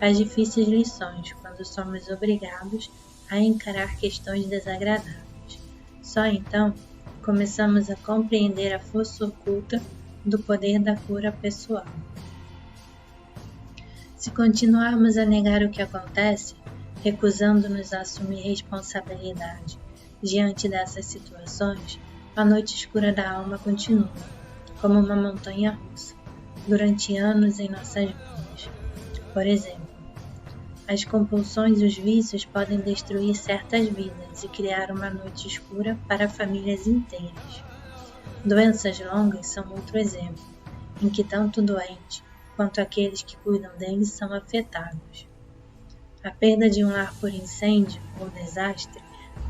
Speaker 1: as difíceis lições quando somos obrigados a encarar questões desagradáveis. Só então começamos a compreender a força oculta do poder da cura pessoal. Se continuarmos a negar o que acontece, recusando-nos a assumir responsabilidade diante dessas situações, a noite escura da alma continua, como uma montanha russa, durante anos em nossas vidas. Por exemplo, as compulsões e os vícios podem destruir certas vidas e criar uma noite escura para famílias inteiras. Doenças longas são outro exemplo, em que tanto o doente quanto aqueles que cuidam deles são afetados. A perda de um lar por incêndio ou desastre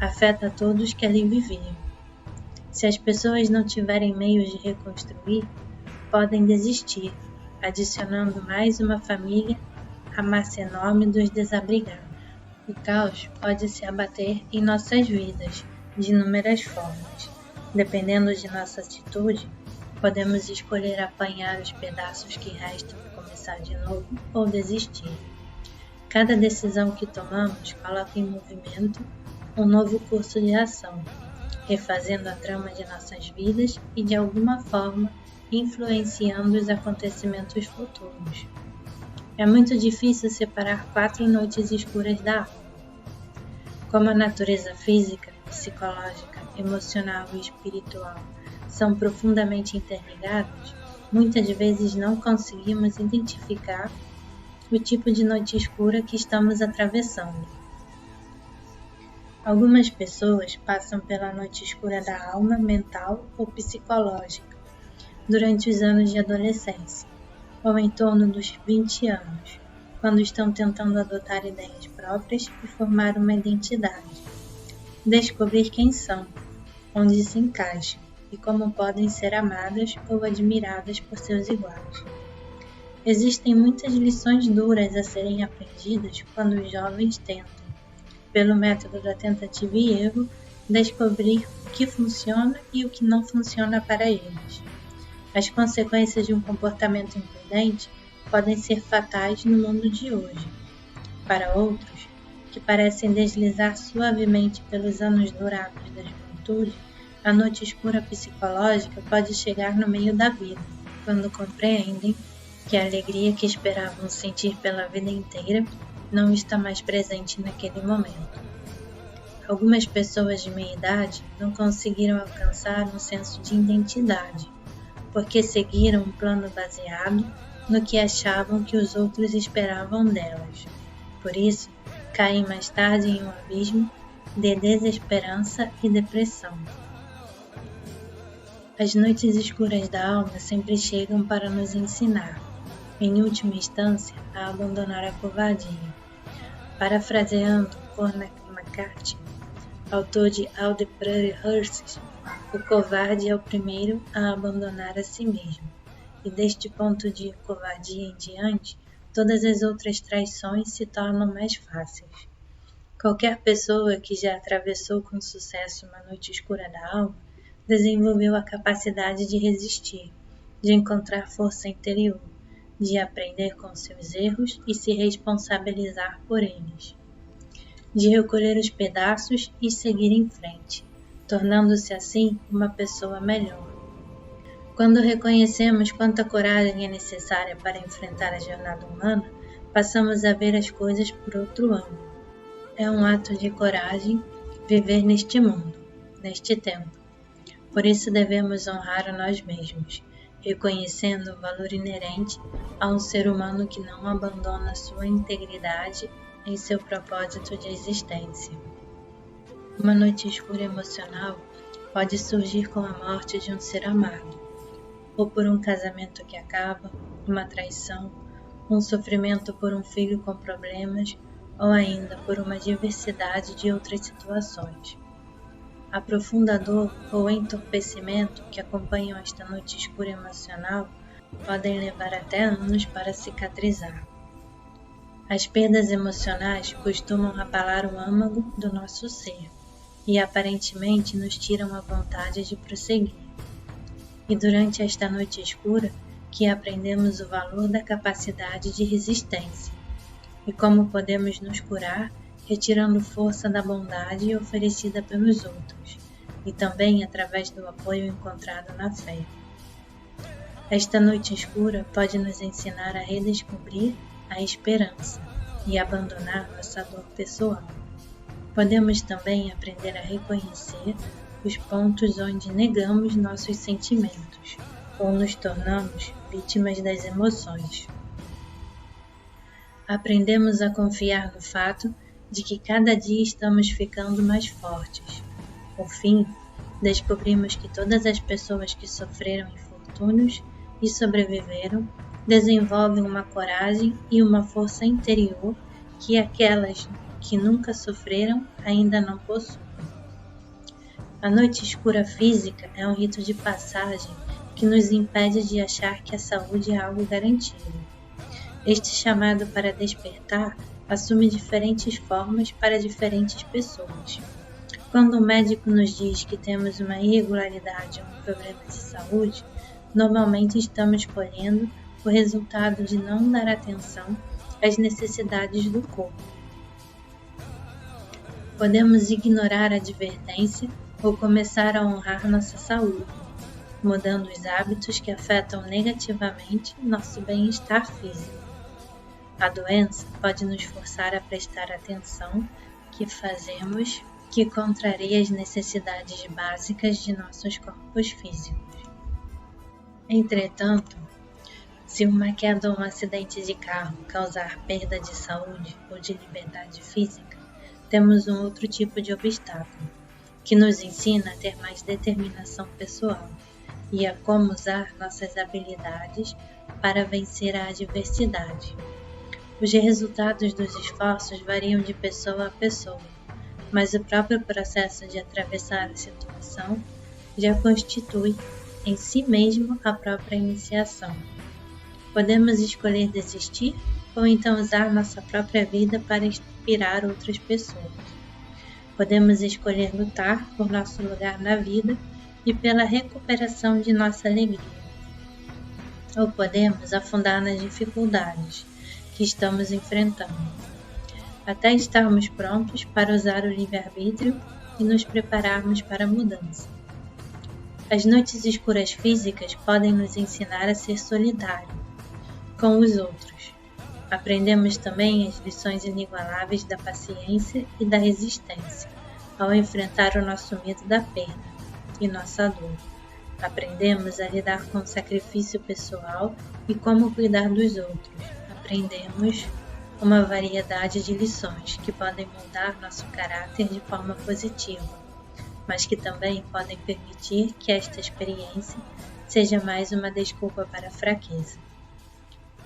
Speaker 1: afeta todos que ali viviam. Se as pessoas não tiverem meios de reconstruir, podem desistir, adicionando mais uma família à massa enorme dos desabrigados. O caos pode se abater em nossas vidas de inúmeras formas. Dependendo de nossa atitude, podemos escolher apanhar os pedaços que restam e começar de novo ou desistir. Cada decisão que tomamos coloca em movimento um novo curso de ação, refazendo a trama de nossas vidas e, de alguma forma, influenciando os acontecimentos futuros. É muito difícil separar 4 noites escuras da alma. Como a natureza física, psicológica, emocional e espiritual são profundamente interligados, muitas vezes não conseguimos identificar o tipo de noite escura que estamos atravessando. Algumas pessoas passam pela noite escura da alma mental ou psicológica durante os anos de adolescência, ou em torno dos 20 anos, quando estão tentando adotar ideias próprias e formar uma identidade, descobrir quem são, onde se encaixam e como podem ser amadas ou admiradas por seus iguais. Existem muitas lições duras a serem aprendidas quando os jovens tentam, pelo método da tentativa e erro, descobrir o que funciona e o que não funciona para eles. As consequências de um comportamento imprudente podem ser fatais no mundo de hoje. Para outros, que parecem deslizar suavemente pelos anos dourados da juventude, a noite escura psicológica pode chegar no meio da vida, quando compreendem que a alegria que esperavam sentir pela vida inteira não está mais presente naquele momento. Algumas pessoas de meia idade não conseguiram alcançar um senso de identidade, porque seguiram um plano baseado no que achavam que os outros esperavam delas. Por isso, caem mais tarde em um abismo de desesperança e depressão. As noites escuras da alma sempre chegam para nos ensinar, em última instância, a abandonar a covardia. Parafraseando Cormac McCarthy, autor de All the Pretty Horses, o covarde é o primeiro a abandonar a si mesmo, e deste ponto de covardia em diante, todas as outras traições se tornam mais fáceis. Qualquer pessoa que já atravessou com sucesso uma noite escura da alma, desenvolveu a capacidade de resistir, de encontrar força interior, de aprender com seus erros e se responsabilizar por eles, de recolher os pedaços e seguir em frente, tornando-se assim uma pessoa melhor. Quando reconhecemos quanta coragem é necessária para enfrentar a jornada humana, passamos a ver as coisas por outro ângulo. É um ato de coragem viver neste mundo, neste tempo. Por isso devemos honrar a nós mesmos, reconhecendo o valor inerente a um ser humano que não abandona sua integridade em seu propósito de existência. Uma noite escura emocional pode surgir com a morte de um ser amado, ou por um casamento que acaba, uma traição, um sofrimento por um filho com problemas, ou ainda por uma diversidade de outras situações. A profunda dor ou entorpecimento que acompanham esta noite escura emocional podem levar até anos para cicatrizar. As perdas emocionais costumam abalar o âmago do nosso ser e aparentemente nos tiram a vontade de prosseguir. E durante esta noite escura que aprendemos o valor da capacidade de resistência e como podemos nos curar retirando força da bondade oferecida pelos outros, e também através do apoio encontrado na fé. Esta noite escura pode nos ensinar a redescobrir a esperança e abandonar nossa dor pessoal. Podemos também aprender a reconhecer os pontos onde negamos nossos sentimentos ou nos tornamos vítimas das emoções. Aprendemos a confiar no fato de que cada dia estamos ficando mais fortes. Por fim, descobrimos que todas as pessoas que sofreram infortúnios e sobreviveram desenvolvem uma coragem e uma força interior que aquelas que nunca sofreram ainda não possuem. A noite escura física é um rito de passagem que nos impede de achar que a saúde é algo garantido. Este chamado para despertar assume diferentes formas para diferentes pessoas. Quando um médico nos diz que temos uma irregularidade ou um problema de saúde, normalmente estamos colhendo o resultado de não dar atenção às necessidades do corpo. Podemos ignorar a advertência ou começar a honrar nossa saúde, mudando os hábitos que afetam negativamente nosso bem-estar físico. A doença pode nos forçar a prestar atenção que fazemos que contraria as necessidades básicas de nossos corpos físicos. Entretanto, se uma queda ou um acidente de carro causar perda de saúde ou de liberdade física, temos um outro tipo de obstáculo, que nos ensina a ter mais determinação pessoal e a como usar nossas habilidades para vencer a adversidade. Os resultados dos esforços variam de pessoa a pessoa, mas o próprio processo de atravessar a situação já constitui em si mesmo a própria iniciação. Podemos escolher desistir ou então usar nossa própria vida para inspirar outras pessoas. Podemos escolher lutar por nosso lugar na vida e pela recuperação de nossa alegria. Ou podemos afundar nas dificuldades que estamos enfrentando, até estarmos prontos para usar o livre-arbítrio e nos prepararmos para a mudança. As noites escuras físicas podem nos ensinar a ser solidário com os outros. Aprendemos também as lições inigualáveis da paciência e da resistência ao enfrentar o nosso medo da perda e nossa dor. Aprendemos a lidar com o sacrifício pessoal e como cuidar dos outros. Aprendemos uma variedade de lições que podem moldar nosso caráter de forma positiva, mas que também podem permitir que esta experiência seja mais uma desculpa para a fraqueza.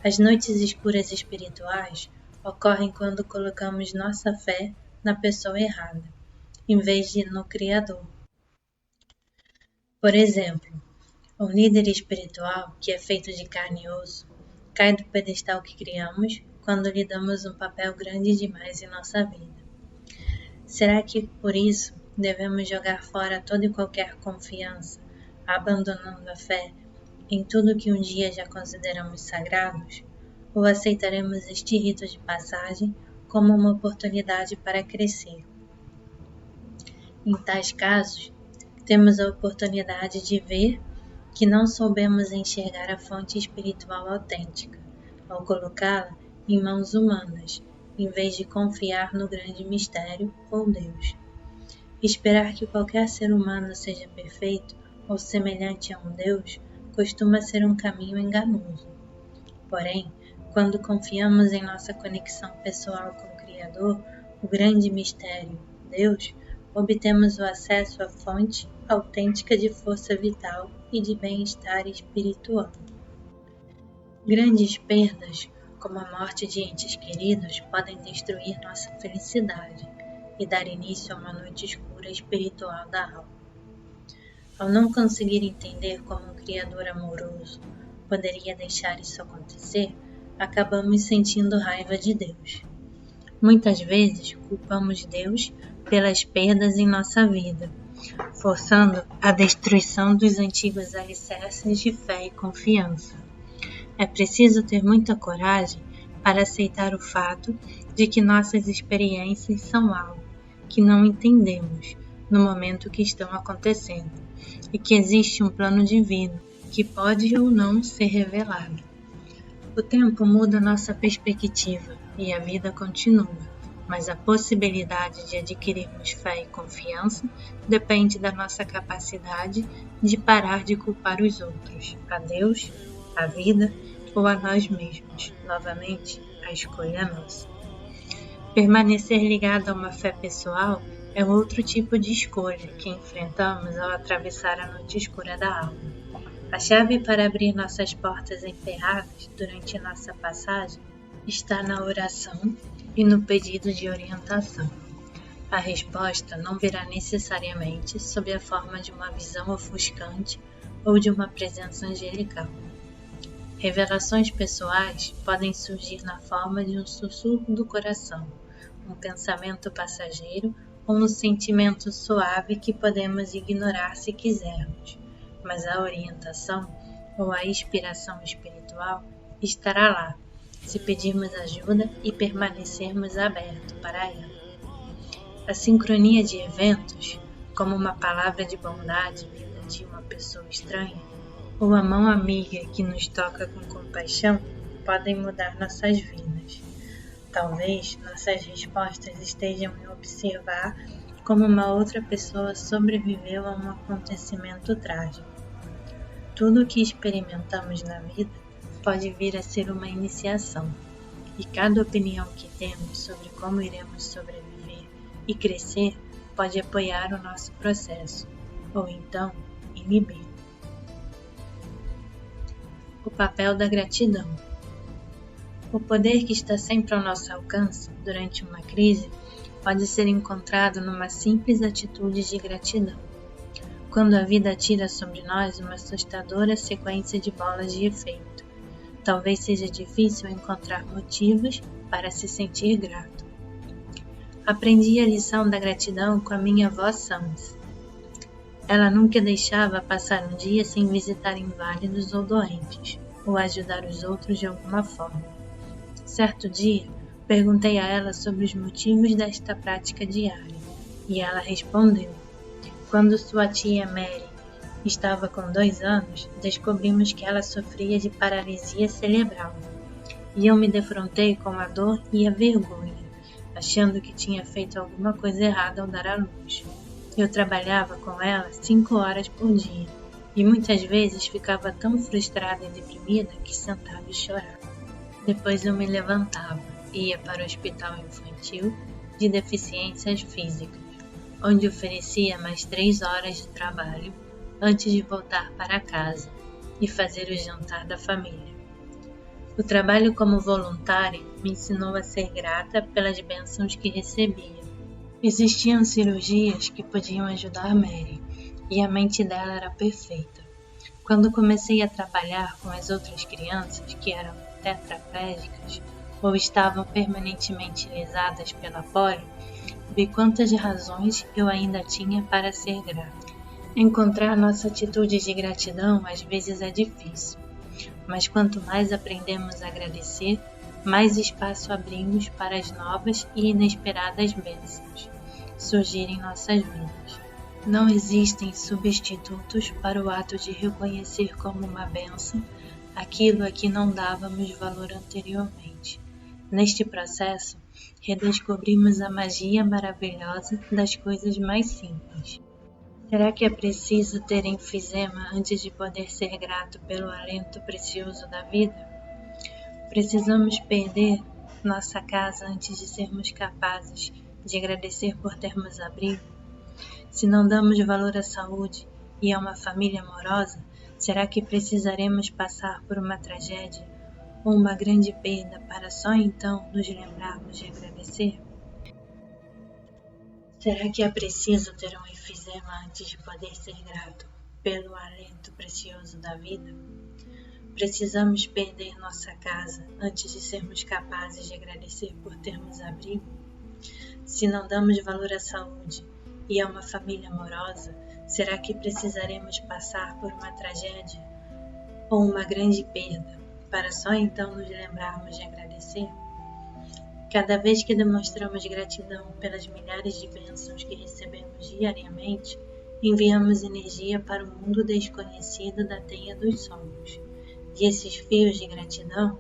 Speaker 1: As noites escuras espirituais ocorrem quando colocamos nossa fé na pessoa errada, em vez de no Criador. Por exemplo, um líder espiritual que é feito de carne e osso cai do pedestal que criamos quando lhe damos um papel grande demais em nossa vida. Será que por isso devemos jogar fora toda e qualquer confiança, abandonando a fé em tudo que um dia já consideramos sagrados? Ou aceitaremos este rito de passagem como uma oportunidade para crescer? Em tais casos, temos a oportunidade de ver que não soubemos enxergar a fonte espiritual autêntica, ao colocá-la em mãos humanas, em vez de confiar no grande mistério ou Deus. Esperar que qualquer ser humano seja perfeito ou semelhante a um Deus costuma ser um caminho enganoso. Porém, quando confiamos em nossa conexão pessoal com o Criador, o grande mistério, Deus, obtemos o acesso à fonte autêntica de força vital e de bem-estar espiritual. Grandes perdas, como a morte de entes queridos, podem destruir nossa felicidade e dar início a uma noite escura espiritual da alma. Ao não conseguir entender como um Criador amoroso poderia deixar isso acontecer, acabamos sentindo raiva de Deus. Muitas vezes culpamos Deus pelas perdas em nossa vida, forçando a destruição dos antigos alicerces de fé e confiança. É preciso ter muita coragem para aceitar o fato de que nossas experiências são algo que não entendemos no momento que estão acontecendo e que existe um plano divino que pode ou não ser revelado. O tempo muda nossa perspectiva e a vida continua, mas a possibilidade de adquirirmos fé e confiança depende da nossa capacidade de parar de culpar os outros, a Deus, a vida ou a nós mesmos. Novamente, a escolha é nossa. Permanecer ligado a uma fé pessoal é outro tipo de escolha que enfrentamos ao atravessar a noite escura da alma. A chave para abrir nossas portas emperradas durante nossa passagem está na oração e no pedido de orientação. A resposta não virá necessariamente sob a forma de uma visão ofuscante ou de uma presença angelical. Revelações pessoais podem surgir na forma de um sussurro do coração, um pensamento passageiro ou um sentimento suave que podemos ignorar se quisermos, mas a orientação ou a inspiração espiritual estará lá, se pedirmos ajuda e permanecermos abertos para ela. A sincronia de eventos, como uma palavra de bondade vinda de uma pessoa estranha, ou a mão amiga que nos toca com compaixão, podem mudar nossas vidas. Talvez nossas respostas estejam em observar como uma outra pessoa sobreviveu a um acontecimento trágico. Tudo o que experimentamos na vida pode vir a ser uma iniciação, e cada opinião que temos sobre como iremos sobreviver e crescer pode apoiar o nosso processo, ou então inibir. O papel da gratidão. O poder que está sempre ao nosso alcance durante uma crise pode ser encontrado numa simples atitude de gratidão. quando a vida tira sobre nós uma assustadora sequência de bolas de efeito. Talvez seja difícil encontrar motivos para se sentir grato. Aprendi a lição da gratidão com a minha avó Sans. Ela nunca deixava passar um dia sem visitar inválidos ou doentes, ou ajudar os outros de alguma forma. Certo dia, perguntei a ela sobre os motivos desta prática diária, e ela respondeu: quando sua tia Mary estava com 2 anos, descobrimos que ela sofria de paralisia cerebral, e eu me defrontei com a dor e a vergonha, achando que tinha feito alguma coisa errada ao dar à luz. Eu trabalhava com ela 5 horas por dia, e muitas vezes ficava tão frustrada e deprimida que sentava e chorava. Depois eu me levantava e ia para o hospital infantil de deficiências físicas, onde oferecia mais 3 horas de trabalho antes de voltar para casa e fazer o jantar da família. O trabalho como voluntária me ensinou a ser grata pelas bênçãos que recebia. Existiam cirurgias que podiam ajudar Mary, e a mente dela era perfeita. Quando comecei a trabalhar com as outras crianças que eram tetraplégicas ou estavam permanentemente lesadas pela polio, vi quantas razões eu ainda tinha para ser grata. Encontrar nossa atitude de gratidão às vezes é difícil, mas quanto mais aprendemos a agradecer, mais espaço abrimos para as novas e inesperadas bênçãos surgirem em nossas vidas. Não existem substitutos para o ato de reconhecer como uma bênção aquilo a que não dávamos valor anteriormente. Neste processo, redescobrimos a magia maravilhosa das coisas mais simples. Será que é preciso ter enfisema antes de poder ser grato pelo alento precioso da vida? Precisamos perder nossa casa antes de sermos capazes de agradecer por termos abrigo? Se não damos valor à saúde e a uma família amorosa, será que precisaremos passar por uma tragédia ou uma grande perda para só então nos lembrarmos de agradecer? Será que é preciso ter um enfisema antes de poder ser grato pelo alento precioso da vida? Precisamos perder nossa casa antes de sermos capazes de agradecer por termos abrigo? Se não damos valor à saúde e a uma família amorosa, será que precisaremos passar por uma tragédia ou uma grande perda para só então nos lembrarmos de agradecer? Cada vez que demonstramos gratidão pelas milhares de bênçãos que recebemos diariamente, enviamos energia para o mundo desconhecido da teia dos sonhos. E esses fios de gratidão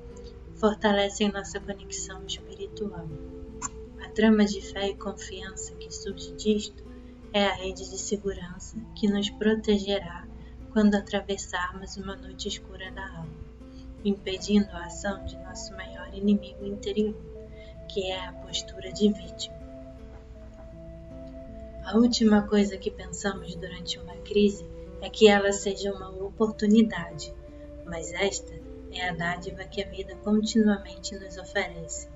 Speaker 1: fortalecem nossa conexão espiritual. A trama de fé e confiança que surge disto é a rede de segurança que nos protegerá quando atravessarmos uma noite escura da alma, impedindo a ação de nosso maior inimigo interior, que é a postura de vítima. A última coisa que pensamos durante uma crise é que ela seja uma oportunidade, mas esta é a dádiva que a vida continuamente nos oferece.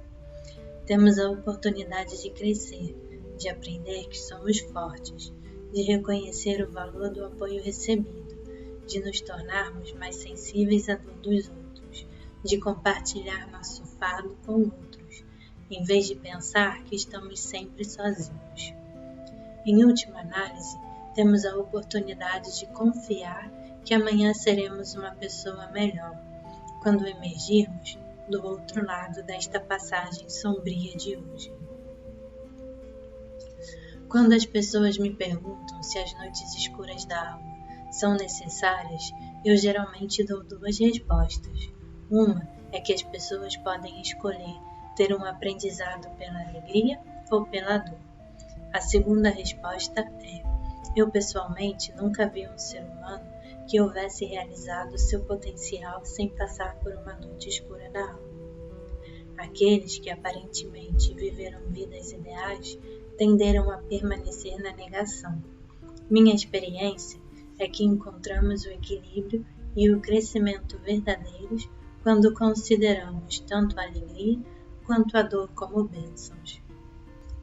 Speaker 1: Temos a oportunidade de crescer, de aprender que somos fortes, de reconhecer o valor do apoio recebido, de nos tornarmos mais sensíveis à dor dos outros, de compartilhar nosso fardo com outros, em vez de pensar que estamos sempre sozinhos. Em última análise, temos a oportunidade de confiar que amanhã seremos uma pessoa melhor, quando emergirmos do outro lado desta passagem sombria de hoje. Quando as pessoas me perguntam se as noites escuras da alma são necessárias, eu geralmente dou 2 respostas. Uma é que as pessoas podem escolher ter um aprendizado pela alegria ou pela dor. A segunda resposta é: eu pessoalmente nunca vi um ser humano que houvesse realizado seu potencial sem passar por uma noite escura da alma. Aqueles que aparentemente viveram vidas ideais tenderam a permanecer na negação. Minha experiência é que encontramos o equilíbrio e o crescimento verdadeiros quando consideramos tanto a alegria quanto a dor como bênçãos.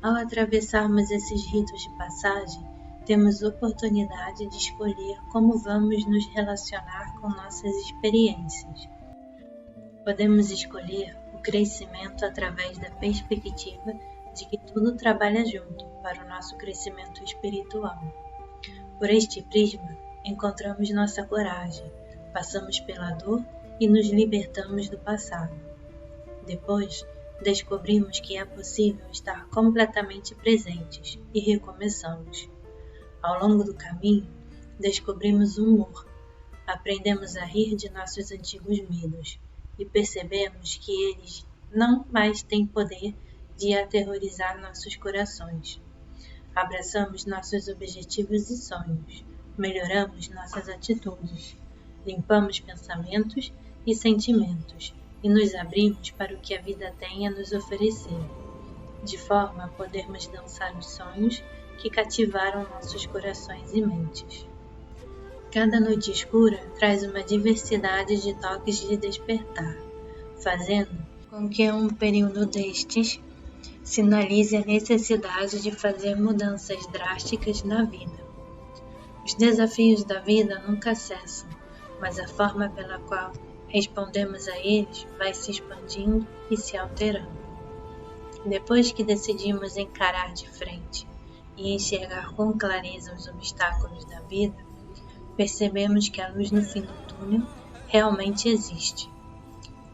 Speaker 1: Ao atravessarmos esses ritos de passagem, temos oportunidade de escolher como vamos nos relacionar com nossas experiências. Podemos escolher o crescimento através da perspectiva de que tudo trabalha junto para o nosso crescimento espiritual. Por este prisma, encontramos nossa coragem, passamos pela dor e nos libertamos do passado. Depois, descobrimos que é possível estar completamente presentes e recomeçamos. Ao longo do caminho, descobrimos o humor, aprendemos a rir de nossos antigos medos e percebemos que eles não mais têm poder de aterrorizar nossos corações. Abraçamos nossos objetivos e sonhos, melhoramos nossas atitudes, limpamos pensamentos e sentimentos e nos abrimos para o que a vida tem a nos oferecer, de forma a podermos dançar os sonhos que cativaram nossos corações e mentes. Cada noite escura traz uma diversidade de toques de despertar, fazendo com que um período destes sinalize a necessidade de fazer mudanças drásticas na vida. Os desafios da vida nunca cessam, mas a forma pela qual respondemos a eles vai se expandindo e se alterando. Depois que decidimos encarar de frente e enxergar com clareza os obstáculos da vida, percebemos que a luz no fim do túnel realmente existe.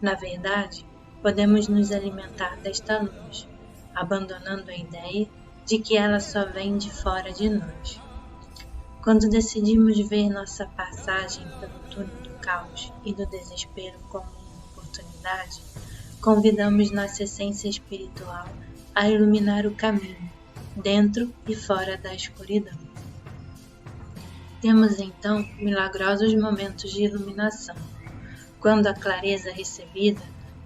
Speaker 1: Na verdade, podemos nos alimentar desta luz, abandonando a ideia de que ela só vem de fora de nós. Quando decidimos ver nossa passagem pelo túnel do caos e do desespero como uma oportunidade, convidamos nossa essência espiritual a iluminar o caminho, dentro e fora da escuridão. Temos então milagrosos momentos de iluminação, quando a clareza recebida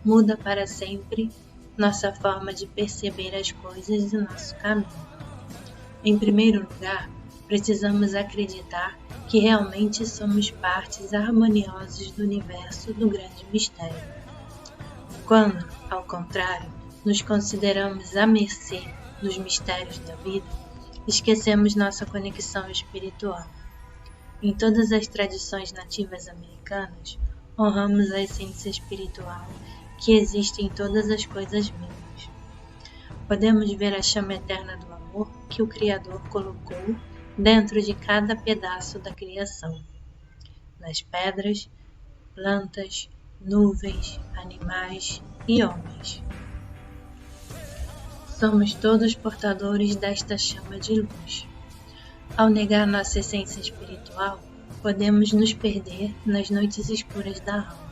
Speaker 1: muda para sempre nossa forma de perceber as coisas e nosso caminho. Em primeiro lugar, precisamos acreditar que realmente somos partes harmoniosas do universo do grande mistério. Quando, ao contrário, nos consideramos à mercê dos mistérios da vida, esquecemos nossa conexão espiritual. Em todas as tradições nativas americanas, honramos a essência espiritual que existe em todas as coisas vivas. Podemos ver a chama eterna do amor que o Criador colocou dentro de cada pedaço da criação, nas pedras, plantas, nuvens, animais e homens. Somos todos portadores desta chama de luz. Ao negar nossa essência espiritual, podemos nos perder nas noites escuras da alma.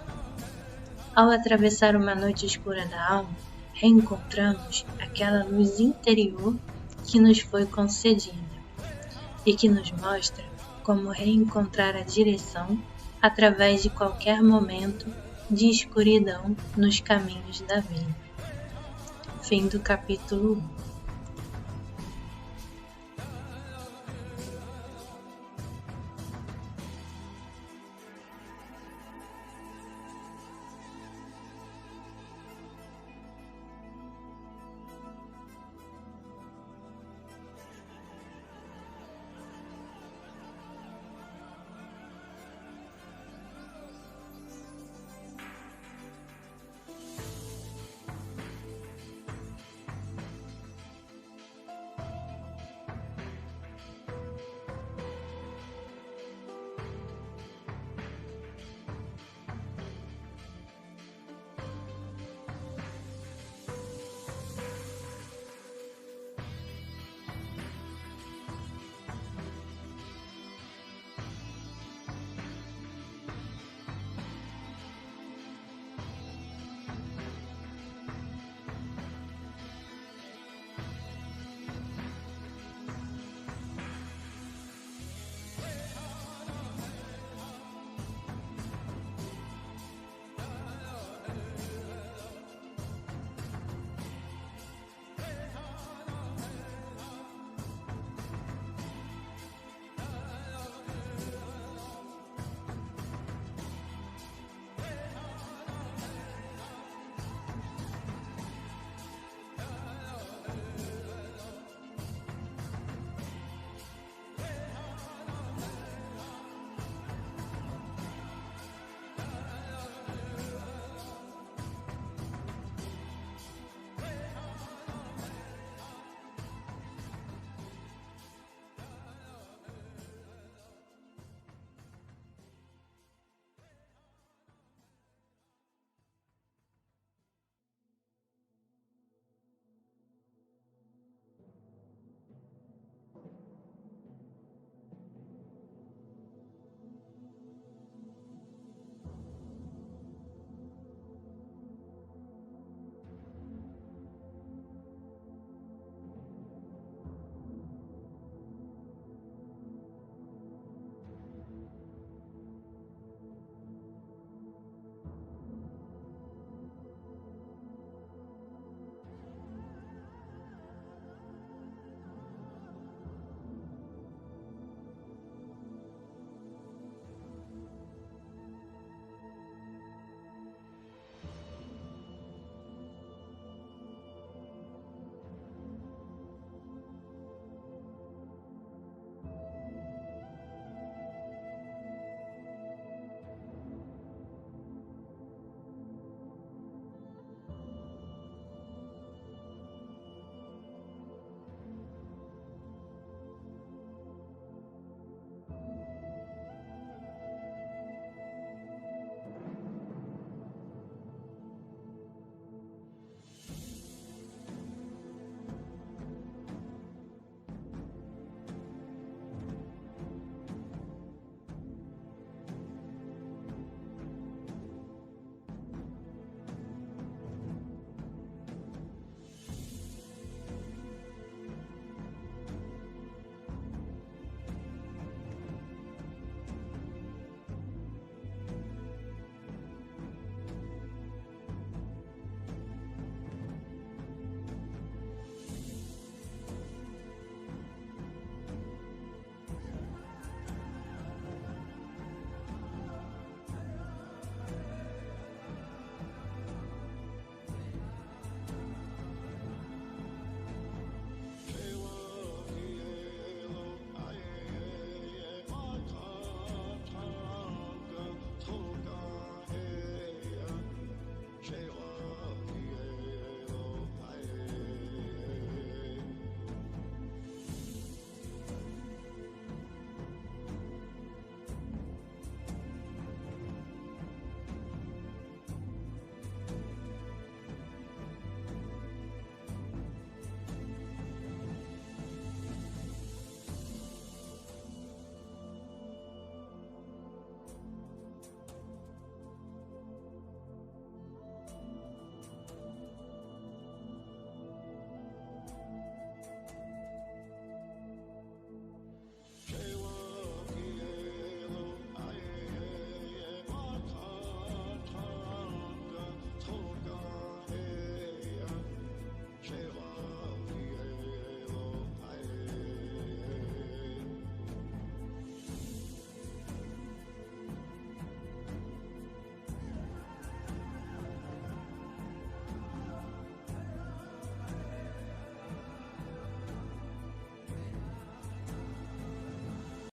Speaker 1: Ao atravessar uma noite escura da alma, reencontramos aquela luz interior que nos foi concedida e que nos mostra como reencontrar a direção através de qualquer momento de escuridão nos caminhos da vida. Fim do capítulo 1.